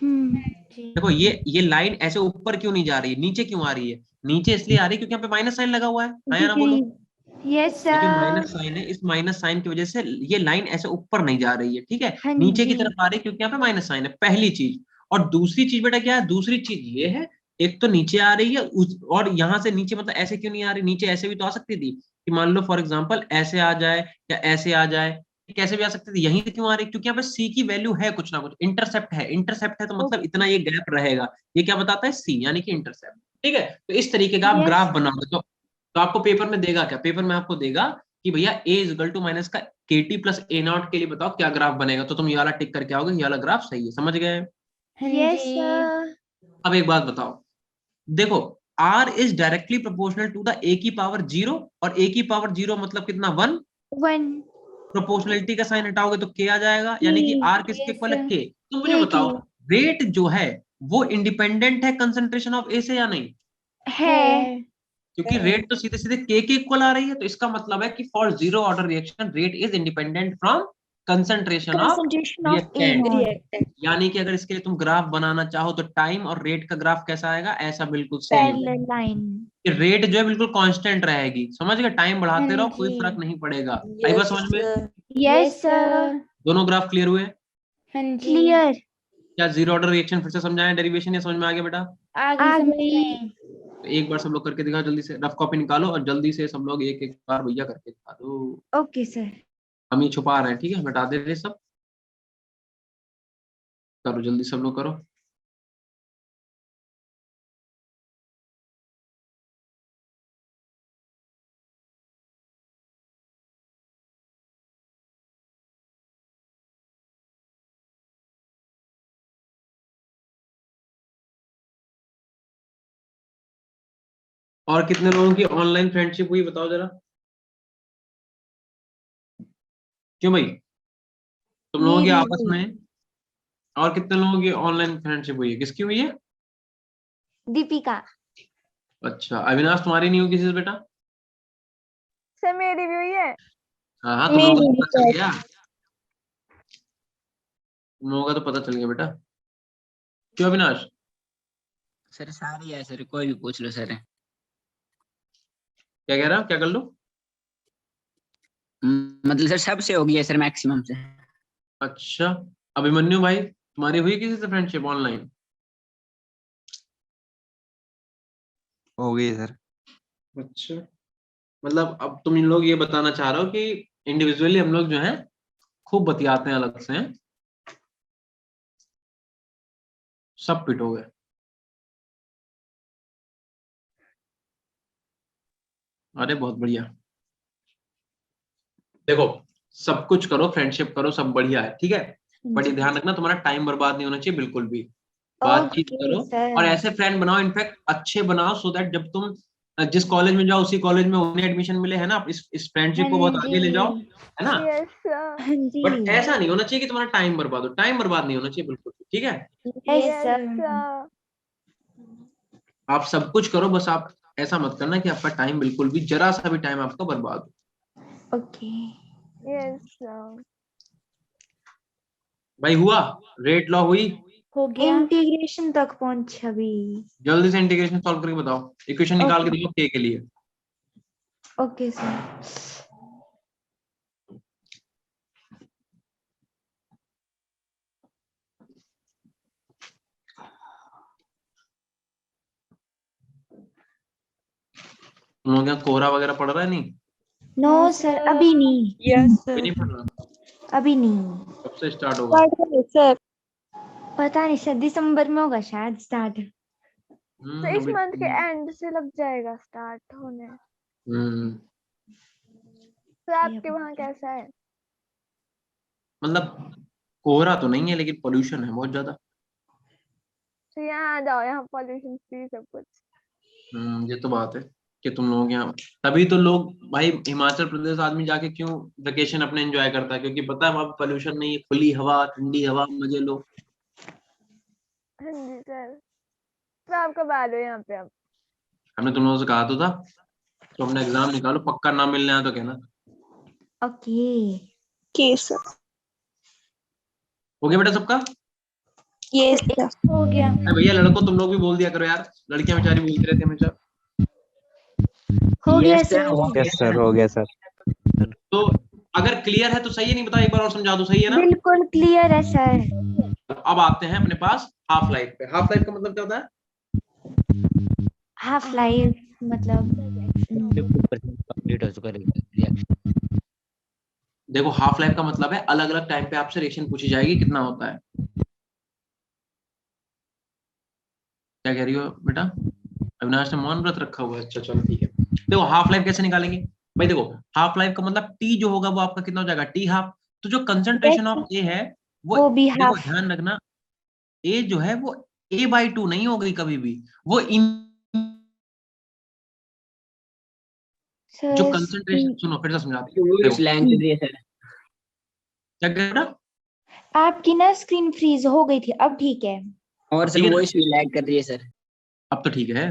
हम्म. जी। देखो ये लाइन ऐसे ऊपर क्यों नहीं जा रही है, नीचे क्यों आ रही है? नीचे इसलिए आ रही है क्योंकि यहाँ पे माइनस साइन लगा हुआ है ना? बोलो, Decrease. Yes, ये जो sir. माइनस साइन है, इस माइनस साइन की वजह से ये लाइन ऐसे ऊपर नहीं जा रही है। ठीक है, हाँ नीचे की जी. तरफ आ रही है क्योंकि यहाँ पे माइनस साइन है, पहली चीज। और दूसरी चीज बेटा क्या है? दूसरी चीज ये है, एक तो नीचे आ रही है और यहाँ से नीचे मतलब ऐसे क्यों नहीं आ रही? नीचे ऐसे भी तो आ सकती थी कि मान लो फॉर एग्जाम्पल ऐसे आ जाए या ऐसे आ जाए, कैसे भी आ सकती थी। यहीं से क्यों आ रही है? क्योंकि यहाँ पे सी की वैल्यू है कुछ ना कुछ, इंटरसेप्ट है। इंटरसेप्ट है तो मतलब इतना ये गैप रहेगा। ये क्या बताता है? सी, यानी कि इंटरसेप्ट। ठीक है, तो इस तरीके का आप Yes. ग्राफ बनाओगे तो आपको पेपर में देगा क्या? पेपर में आपको देगा कि भैया a is equal to minus का kt प्लस a नॉट के लिए बताओ क्या ग्राफ बनेगा, तो तुम ये वाला टिक करके आओगे, ये वाला ग्राफ सही है। समझ गए? हाँ Yes, जी। sir. अब एक बात बताओ, देखो r is directly proportional to the a की पावर 0, और a की पावर 0 मतलब कितना? 1। One. प्रोपोर्शनलिटी का साइन हटाओगे तो k आ जाएगा, यानी कि r किसके इक्वल है? यस। k। तो मुझे K बताओ, की रेट जो है वो इंडिपेंडेंट है कंसंट्रेशन ऑफ a से या नहीं? है. क्योंकि रेट तो सीधे सीधे के इक्वल आ रही है, तो इसका मतलब है कि for zero order reaction rate is independent from concentration of Concentration of A reactant. naught. यानी कि अगर इसके लिए तुम ग्राफ बनाना चाहो तो टाइम और रेट का ग्राफ कैसा आएगा? ऐसा बिल्कुल सेम। Parallel line. कि रेट जो है बिल्कुल कांस्टेंट रहेगी, समझ गए? टाइम हाँ बढ़ाते रहो, कोई जी। फर्क नहीं पड़ेगा। आई बात समझ में? Yes, yes sir. सर। दोनों ग्राफ क्लियर हुए? हाँ जी। Clear. क्या जीरो ऑर्डर रिएक्शन फिर से समझाएं, डेरिवेशन, या समझ में आ गया बेटा? आगे आ समझ गई. में। तो एक बार सब लोग करके दिखाओ, जल्दी से रफ कॉपी निकालो और जल्दी से सब लोग एक एक बार भैया करके दिखा दो। Okay, sir. हम ये छुपा रहे हैं, ठीक है, हटा दे रहे सब। करो जल्दी, सब लोग करो। और कितने लोगों की ऑनलाइन फ्रेंडशिप हुई बताओ जरा। क्यों भाई, तुम लोगों की मेरी आपस में और कितने लोगों की ऑनलाइन फ्रेंडशिप हुई है, किसकी हुई है? दीपिका। अच्छा, अविनाश तुम्हारी नहीं हुई किसी से बेटा? सर मेरी भी हुई है। हाँ हाँ, तुम लोगों मेरी को भी तो पता चल सर। गया, तुम लोगों का तो पता चल गया बेटा। क्यों अविनाश? सर सारी है सर, कोई भी पूछ लो सर। क्या कह रहा हो, क्या कर लो? मतलब सर सबसे हो गई है सर, मैक्सिमम से। अच्छा, अभिमन्यु भाई तुम्हारी हुई किसी से फ्रेंडशिप ऑनलाइन? हो गई सर। अच्छा, मतलब अब तुम इन लोग ये बताना चाह रहे हो कि इंडिविजुअली हम लोग जो हैं खूब बतियाते हैं अलग से हैं? सब फिट हो गए। अरे बहुत बढ़िया। देखो, सब कुछ करो, फ्रेंडशिप करो, सब बढ़िया है, ठीक है, बट ये ध्यान रखना तुम्हारा टाइम बर्बाद नहीं होना चाहिए बिल्कुल भी। बातचीत ओके करो सर। और ऐसे फ्रेंड बनाओ, इनफैक्ट अच्छे बनाओ, सो दैट जब तुम जिस कॉलेज में जाओ उसी कॉलेज में उन्हें एडमिशन मिले, है ना, इस फ्रेंडशिप को बहुत हाँ आगे ले जाओ, जी। है ना। Yes sir. हाँ जी। बट ऐसा नहीं होना चाहिए कि तुम्हारा टाइम बर्बाद हो, टाइम बर्बाद नहीं होना चाहिए बिल्कुल भी, ठीक है। Yes yes sir. सर। आप सब कुछ करो, बस आप ऐसा मत करना कि आपका टाइम बिल्कुल भी, जरा सा भी टाइम आपका बर्बाद हो। ओके। Yes sir. भाई हुआ, रेट लॉ हुई? हो गया। इंटीग्रेशन तक पहुंच अभी। जल्दी से इंटीग्रेशन सॉल्व करके बताओ, इक्वेशन निकाल के ओके। देखो के लिए। Okay sir. तुम लोग यहाँ कोहरा वगैरह पड़ रहा है? नहीं, नो सर अभी नहीं। यस कोई नहीं पड़ रहा? अभी नहीं। कब से स्टार्ट होगा? सर पता नहीं सर, दिसंबर में होगा शायद स्टार्ट। तो इस अभी मंथ के एंड से लग जाएगा स्टार्ट होने। तो आपके वहाँ कैसा है? मतलब कोहरा तो नहीं है लेकिन पोल्यूशन है बहुत ज्यादा। तो यहाँ आ जाओ, यहाँ पॉल्यूशन फ्री सब कुछ। ये तो बात है कि तुम लोग यहाँ, तभी तो लोग भाई हिमाचल प्रदेश आदमी जाके क्यों वेकेशन अपने एंजॉय करता है, क्योंकि पता है वहां पोल्यूशन नहीं है, खुली हवा, ठंडी हवा, मजे लो। हाँ जी सर। तो आप कब आ रहे हो यहाँ पे अब? हमने तुम लोगों से कहा तो था, तो अपना एग्जाम निकालो, पक्का ना मिलने आया तो कहना। Okay sir. हो गया बेटा सबका? यस एक सर। हो गया। अरे भैया लड़कों तुम लोग भी बोल दिया करो यार, लड़कियां बेचारी बोलती रहती है हमेशा। हो गया यस सर, सर। हो गया यस सर, हो गया सर। तो अगर क्लियर है तो सही है, नहीं बताओ एक बार और समझा दो, सही है ना। बिल्कुल क्लियर है सर। अब आते हैं अपने पास हाफ लाइफ पे। हाफ लाइफ का मतलब क्या होता है? हाफ लाइफ मतलब 50% कंप्लीट हो चुका रिएक्शन। देखो, हाफ लाइफ का मतलब है अलग अलग टाइम पे आपसे रिएक्शन पूछी जाएगी कितना होता है। क्या कह रही हो बेटा? अविनाश ने मौन व्रत रखा हुआ है, अच्छा चलो ठीक है। देखो हाफ लाइफ कैसे निकालेंगे भाई, देखो हाफ लाइफ का मतलब टी जो होगा वो आपका कितना हो जाएगा, टी हाफ। तो जो कंसंट्रेशन ऑफ ए है वो भी देखो हाफ। ध्यान रखना, ए जो है वो a/2 नहीं हो गई कभी भी, वो जो सर कंसंट्रेशन, सुनो फिर से समझाते हैं, देखो लेंथ दी है सर। क्या कह रहा हूं? आपकी ना स्क्रीन फ्रीज हो गई थी, अब ठीक है। और सर ठीक है ना? वॉइस भी लैग कर रही है सर। अब तो ठीक है।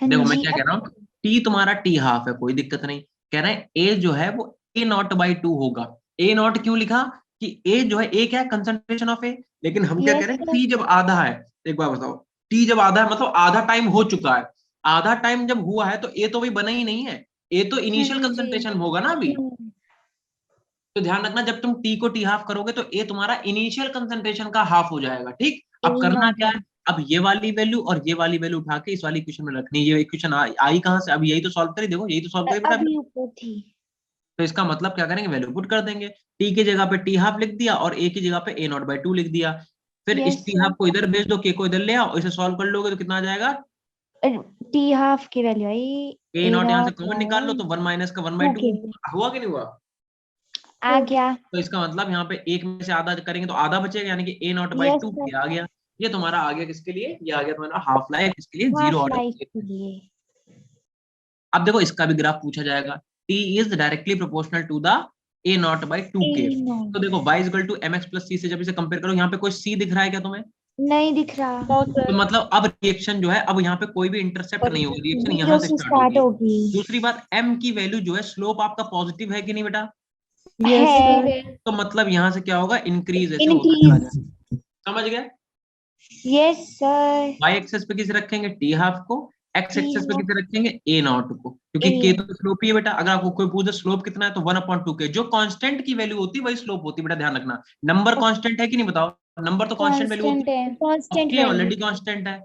हाँ देखो मैं जी क्या कह अब। रहा हूँ, टी तुम्हारा टी हाफ है, कोई दिक्कत नहीं। कह रहे हैं ए जो है वो a0/2 होगा। a0 क्यों लिखा कि ए जो है, ए क्या है, कंसंट्रेशन ऑफ ए, लेकिन हम क्या कह यस रहे हैं, सर। टी जब आधा है, एक बार बताओ, टी जब आधा है मतलब आधा टाइम हो चुका है, आधा टाइम जब हुआ है तो ए तो भाई बना ही नहीं है, ए तो इनिशियल हाँ जी। कंसंट्रेशन होगा ना अभी। तो ध्यान रखना जब तुम टी को टी हाफ करोगे तो ए तुम्हारा इनिशियल कंसंट्रेशन का हाफ हो जाएगा, ठीक। अब करना क्या है, अब ये वाली वैल्यू और ये वाली वैल्यू उठा के इस वाली इक्वेशन में रखनी है। ये इक्वेशन आई कहां से, अब यही तो सॉल्व करी, देखो यही तो सॉल्व करी बेटा अभी। अभी ऊपर थी। तो इसका मतलब क्या करेंगे, वैल्यू पुट कर देंगे, टी की जगह पे टी हाफ लिख दिया और ए की जगह पे a0/2 लिख दिया। फिर इस यस टी हाफ को इधर भेज दो, के को इधर ले आओ, इसे सॉल्व कर लोगे तो कितना आ जाएगा, टी हाफ की वैल्यू आई a0 यहाँ से A0 कॉमन निकाल लो तो 1 माइनस का 1/2 हुआ कि नहीं हुआ। आ गया। तो इसका मतलब यहाँ पे एक में से आधा करेंगे तो आधा बचेगा, यानी कि a0/2 यस सर। आ गया। ये तुम्हारा आ गया किसके लिए, ये आ गया तुम्हारा हाफ लाइफ इसके लिए, जीरो हाफ ऑर्डर। लाइफ के लिए। अब देखो इसका भी ग्राफ पूछा जाएगा, t is directly proportional to the a naught by 2k। A0 तो देखो y is equal to mx plus c से जब इसे कंपेयर करो, यहाँ पे कोई c दिख रहा है क्या तुम्हें? नहीं दिख रहा। तो मतलब अब रिएक्शन जो है, अब यहाँ पे कोई भी इंटरसेप्ट नहीं होगी, रिएक्शन यहाँ जीरो से से स्टार्ट स्टार्ट होगी। होगी। दूसरी बात, m की वैल्यू जो है, स्लोप आपका पॉजिटिव है कि नहीं बेटा? है। तो मतलब यहाँ से क्या होगा, इंक्रीज ऐसे होता चला इंक्रीज। जाएगा। समझ गए? Yes sir. y एक्सेस पे किसे रखेंगे, t हाफ को, x एक्सेस पे T किसे रखेंगे, a नॉट को, क्योंकि A। k तो स्लोप ही है बेटा। अगर आपको कोई पूछे स्लोप कितना है तो 1/2k, जो कांस्टेंट की वैल्यू होती है वही स्लोप होती है बेटा, ध्यान रखना। नंबर कांस्टेंट है कि नहीं बताओ, नंबर तो कांस्टेंट वैल्यू होती कांस्टेंट है, है। Constant k value. Already constant है,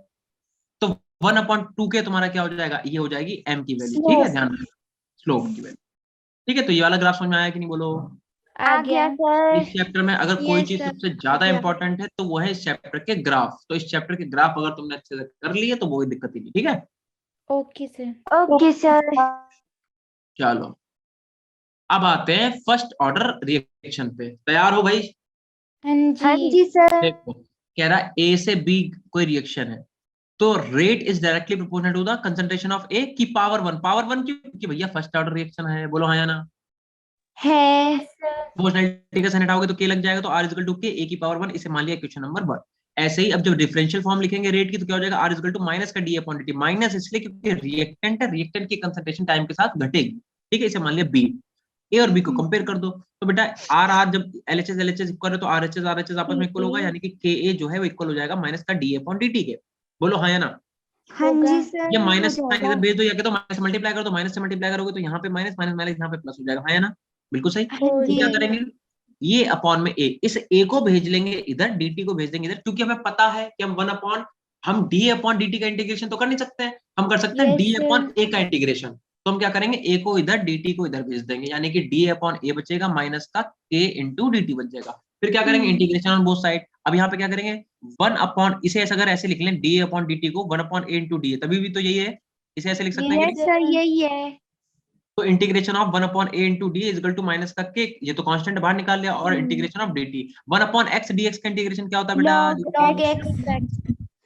तो 1/2k तुम्हारा क्या हो जाएगा, ये हो जाएगी m की वैल्यू। ठीक है, स्लोप। ध्यान रखना, स्लोप की वैल्यू। ठीक है, तो ये वाला ग्राफ समझ में आया कि नहीं, बोलो। आ गया सर। इस चैप्टर में अगर कोई Yes, चीज sir. सबसे ज्यादा आ गया। इंपॉर्टेंट है तो वो है इस चैप्टर के ग्राफ। तो इस चैप्टर के ग्राफ अगर तुमने अच्छे से कर लिए तो कोई दिक्कत ही नहीं। ठीक है, ओके सर। Okay sir. चलो अब आते हैं फर्स्ट ऑर्डर रिएक्शन पे। तैयार हो भाई? हाँ हाँ जी। जी सर। देखो कह रहा ए से बी कोई रिएक्शन है, तो rate is directly proportional to the concentration of A की पावर 1। पावर 1 क्योंकि भैया फर्स्ट ऑर्डर रिएक्शन है, बोलो हाँ या ना। है। प्रोपोर्शनलिटी का साइन हटाओगे तो के लग जाएगा, तो आर इज इक्वल टू के, ए की पावर 1, इसे मान लिया क्वेश्चन नंबर 1। ऐसे ही अब जब डिफरेंशियल फॉर्म लिखेंगे रेट की तो क्या हो जाएगा, r is equal to minus का डी अपॉन डी। माइनस इसलिए क्योंकि रिएक्टेंट है, रिएक्टेंट की कंसंट्रेशन टाइम के साथ घटेगी। ठीक है, इसे मान लिया बी। ए और बी को कंपेयर कर दो, तो बेटा आर आर जब एलएचएस इक्वल है तो आरएचएस आपस में इक्वल होगा, यानी कि के ए जो है वो इक्वल हो जाएगा माइनस का डी अपॉन डी टी के। बोलो हाँ या ना। हाँ जी सर। ये हो माइनस साइन जाएगा। इधर भेज दो, या तो माइनस से मल्टीप्लाई कर दो, माइनस से मल्टीप्लाई करोगे तो यहाँ पे माइनस, माइनस माइनस यहाँ पे प्लस हो जाएगा। हाँ या ना, बिल्कुल सही। हाँ तो जी। क्या करेंगे, ये अपॉन में ए, इस ए को भेज लेंगे इधर, dt को भेज देंगे इधर, क्योंकि हमें पता है कि हम 1 अपॉन, हम d अपॉन dt का इंटीग्रेशन तो कर नहीं सकते हैं, हम कर सकते हैं Yes, d sir. Upon a का इंटीग्रेशन। तो हम क्या करेंगे, a को इधर dt को इधर भेज देंगे, यानी कि d अपॉन a बचेगा माइनस का k इंटू dt बच जाएगा। फिर क्या करेंगे, इंटीग्रेशन ऑन बोथ साइड। अब यहाँ पे क्या करेंगे, 1 अपॉन, इसे अगर ऐसे लिख लें d अपॉन dt को 1 अपॉन a इंटू डी, तभी भी तो यही है, इसे ऐसे लिख सकते हैं कि यस सर यही है। तो integration of 1 upon a into d is equal to minus का k, ये तो कांस्टेंट बाहर निकाल लिया, और integration of dt 1 upon x dx का इंटीग्रेशन क्या होता है बेटा, लॉग एक्स।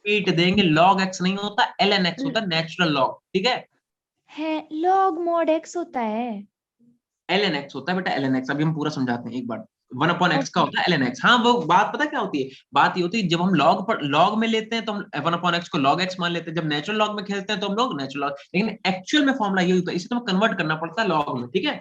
पीट देंगे, log x नहीं होता, ln x होता है, नेचुरल log। ठीक है, लॉग मॉड एक्स होता है। ln x होता है बेटा, ln x। अभी हम पूरा समझाते हैं एक बार। 1 अपॉन x का होता है ln x। हाँ, वो बात पता क्या होती है, बात ये होती है जब हम log में लेते हैं तो हम 1 अपॉन x को log x मान लेते हैं, जब नेचुरल log में खेलते हैं तो हम लोग नेचुरल log, लेकिन एक्चुअल में फॉर्मूला ये होता है, इसे तुम्हें कन्वर्ट करना पड़ता है log में। ठीक है,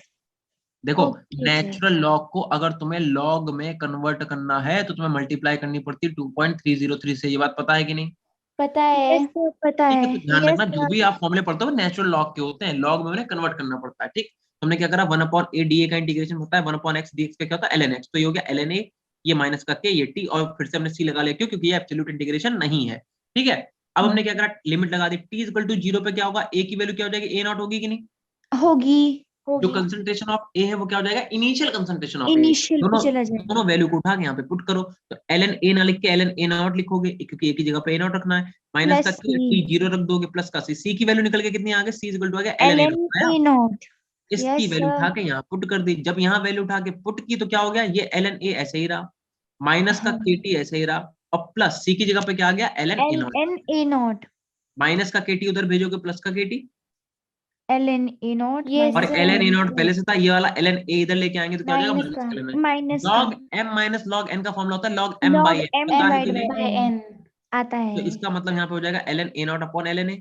देखो नेचुरल लॉग को अगर तुम्हें लॉग में कन्वर्ट करना है तो तुम्हें मल्टीप्लाई करनी पड़ती है 2.303 से, ये बात पता है कि नहीं? पता है। यस सर पता ठीक है। है, तो ध्यान रखना जो भी आप फॉर्मूले पढ़ते हो नेचुरल लॉग के होते हैं, लॉग में उन्हें कन्वर्ट करना पड़ता है। ठीक, हमने क्या करा, 1 अपॉन a dA का इंटीग्रेशन होता है 1 अपॉन x dx का क्या होता है ln x, तो ये हो गया ln a, ये माइनस का k, ये t, और फिर से हमने c लगा लिया, क्यों, क्योंकि ये एब्सोल्यूट इंटीग्रेशन नहीं है। ठीक है, अब हमने क्या करा, लिमिट लगा दी, t इक्वल टू 0 पे क्या होगा, a की वैल्यू क्या हो जाएगी, a नॉट होगी कि नहीं होगी। जो कंसंट्रेशन ऑफ ए है वो क्या हो जाएगा, initial concentration of A. Initial दोनों चला जाएगा। दोनों वैल्यू को उठा के यहाँ पे पुट करो, तो ln a ना लिख के ln a नॉट लिखोगे, क्योंकि ए की जगह पे a नॉट रखना है, माइनस का प्लस t 0 रख दोगे, प्लस का c की वैल्यू निकल के कितनी आ गई, c इक्वल टू आ गया ln a ln a not. इसकी वैल्यू उठा के यहाँ पुट कर दी। जब यहाँ वैल्यू उठा के पुट की तो क्या हो गया, ये ln a ऐसे ही रहा, माइनस का kt ऐसे ही रहा, और प्लस c की जगह पे क्या आ गया ln a not, ln a naught. Minus का kt उधर भेजोगे, प्लस का kt, ln a not Yes, और sir. ln a नॉट पहले से था, ये वाला ln a इधर लेके आएंगे तो क्या हो जाएगा, माइनस माइनस का। का ln a। Minus log m minus log n का फॉर्मूला होता है log m log by n, m पता है by कि नहीं? by n आता तो है। इसका मतलब यहाँ पे हो जाएगा ln a naught upon ln a,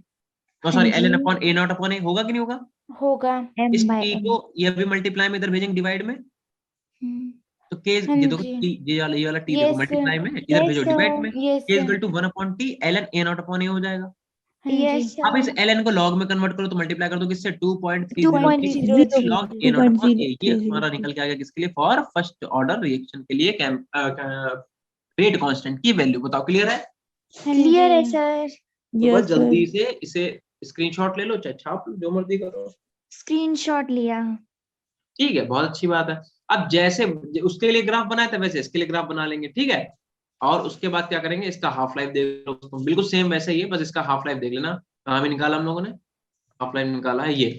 हाँ सॉरी जी। ln अपॉन a नॉट अपॉन a, होगा कि नहीं होगा? होगा। m इस by t n। को ये भी मल्टीप्लाई में इधर भेजेंगे डिवाइड में, तो k हाँ ये देखो जी। t, ये वाला t Yes, देखो sir. मल्टीप्लाई में इधर Yes, भेजो sir. डिवाइड में, Yes, k sir. Equal to 1 upon t ln a naught upon a हो जाएगा। हाँ यस जी। अब इस सर। ln को log में कन्वर्ट करो तो मल्टीप्लाई कर दो किससे, 2.303 2.303 log a naught upon a, ये हमारा निकल के आ गया किसके लिए, फॉर फर्स्ट ऑर्डर रिएक्शन के लिए रेट कांस्टेंट की वैल्यू। बताओ क्लियर है? हाँ क्लियर है जी। सर। तो बस जल्दी से इसे स्क्रीनशॉट ले लो, चाहे छाप लो, जो मर्जी करो। स्क्रीनशॉट लिया। ठीक है, बहुत अच्छी बात है। अब जैसे उसके लिए ग्राफ बनाया था वैसे इसके लिए ग्राफ बना लेंगे। ठीक है, और उसके बाद क्या करेंगे, इसका हाफ लाइफ देख लो, बिल्कुल सेम वैसे ही है, बस इसका हाफ लाइफ देख लेना। कहाँ भी निकाला हम लोगों ने, हाफ लाइफ निकाला है, ये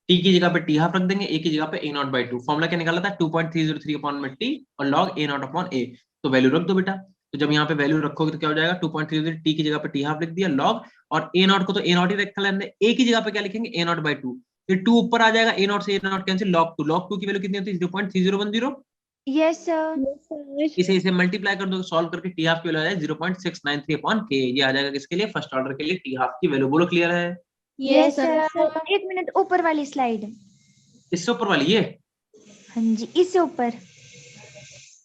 टी की जगह पे टी हाफ रख देंगे, ए की जगह पे a नॉट बाई 2। फॉर्मूला क्या निकाला था, 2.303 अपॉन में टी और log a naught upon a, तो वैल्यू रख दो बेटा। तो जब यहाँ पे वैल्यू रखोगे तो क्या हो जाएगा 2.30 टी की जगह पे टी हाफ लिख दिया लॉग, और ए नॉट को तो ए नॉट ही रखा लेंगे, ए की जगह पे क्या लिखेंगे ए नॉट बाई 2, फिर 2 ऊपर आ जाएगा, ए नॉट से ए नॉट कैंसिल, लॉग 2 की वैल्यू कितनी होती है 0.3010, यस सर। इसे मल्टीप्लाई कर दो सॉल्व करके टी हाफ की वैल्यू आ जाएगी 0.693 अपॉन के, ये आ जाएगा किसके लिए फर्स्ट ऑर्डर के लिए टी हाफ की वैल्यू। बोलो क्लियर है? Yes sir. एक मिनट, ऊपर वाली स्लाइड। इससे ऊपर वाली ये हाँ जी, इससे ऊपर,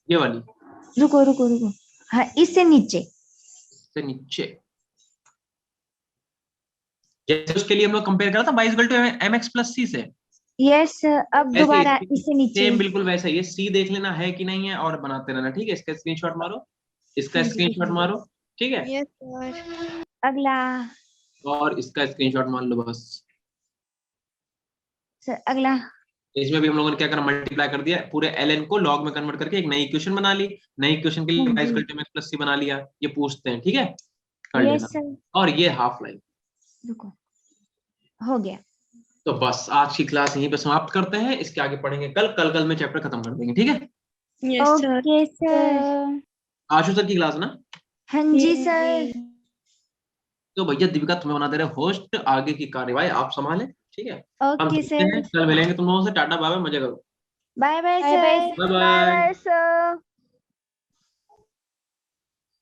ये वाली रुको रुको रुको, हाँ इससे नीचे। से नीचे, जैसे उसके लिए हम लोग कंपेयर करा था y equal to mx plus c से, यस सर। अब ऐसे दोबारा इससे नीचे। सेम बिल्कुल वैसा ही है, सी देख लेना है कि नहीं है और बनाते रहना, ठीक है? इसका स्क्रीनशॉट मारो, इसका हाँ जी, स्क्रीनशॉट मारो, ठीक है? Yes sir. अगला और इसका स्क्रीनशॉट मान लो बस। सर, अगला। इसमें भी हम लोगों ने क्या करा, मल्टीप्लाई कर दिया, पूरे ln को log में कन्वर्ट करके एक नई इक्वेशन बना ली, नई इक्वेशन के लिए हाँ y जी। Equal to mx plus c बना लिया, ये पूछते हैं, ठीक है? कर यस लेना। सर। और ये हाफ लाइन। रुको, हो गया। तो बस आज की क्लास यहीं पे समाप्त करते हैं, इसके आगे पढ़ेंगे कल में चैप्टर खत्म कर देंगे, ठीक है? Okay sir. आशु सर की क्लास ना? हाँ जी सर। तो भैया दीपिका तुम्हें बना दे रहे होस्ट, आगे की कार्यवाही आप संभालें, ठीक है? हम ओके चलते हैं, सर। कल मिलेंगे तुम लोगों से, टाटा बाय बाय, मजे करो, bye bye bye bye sir. Bye bye bye. Bye sir.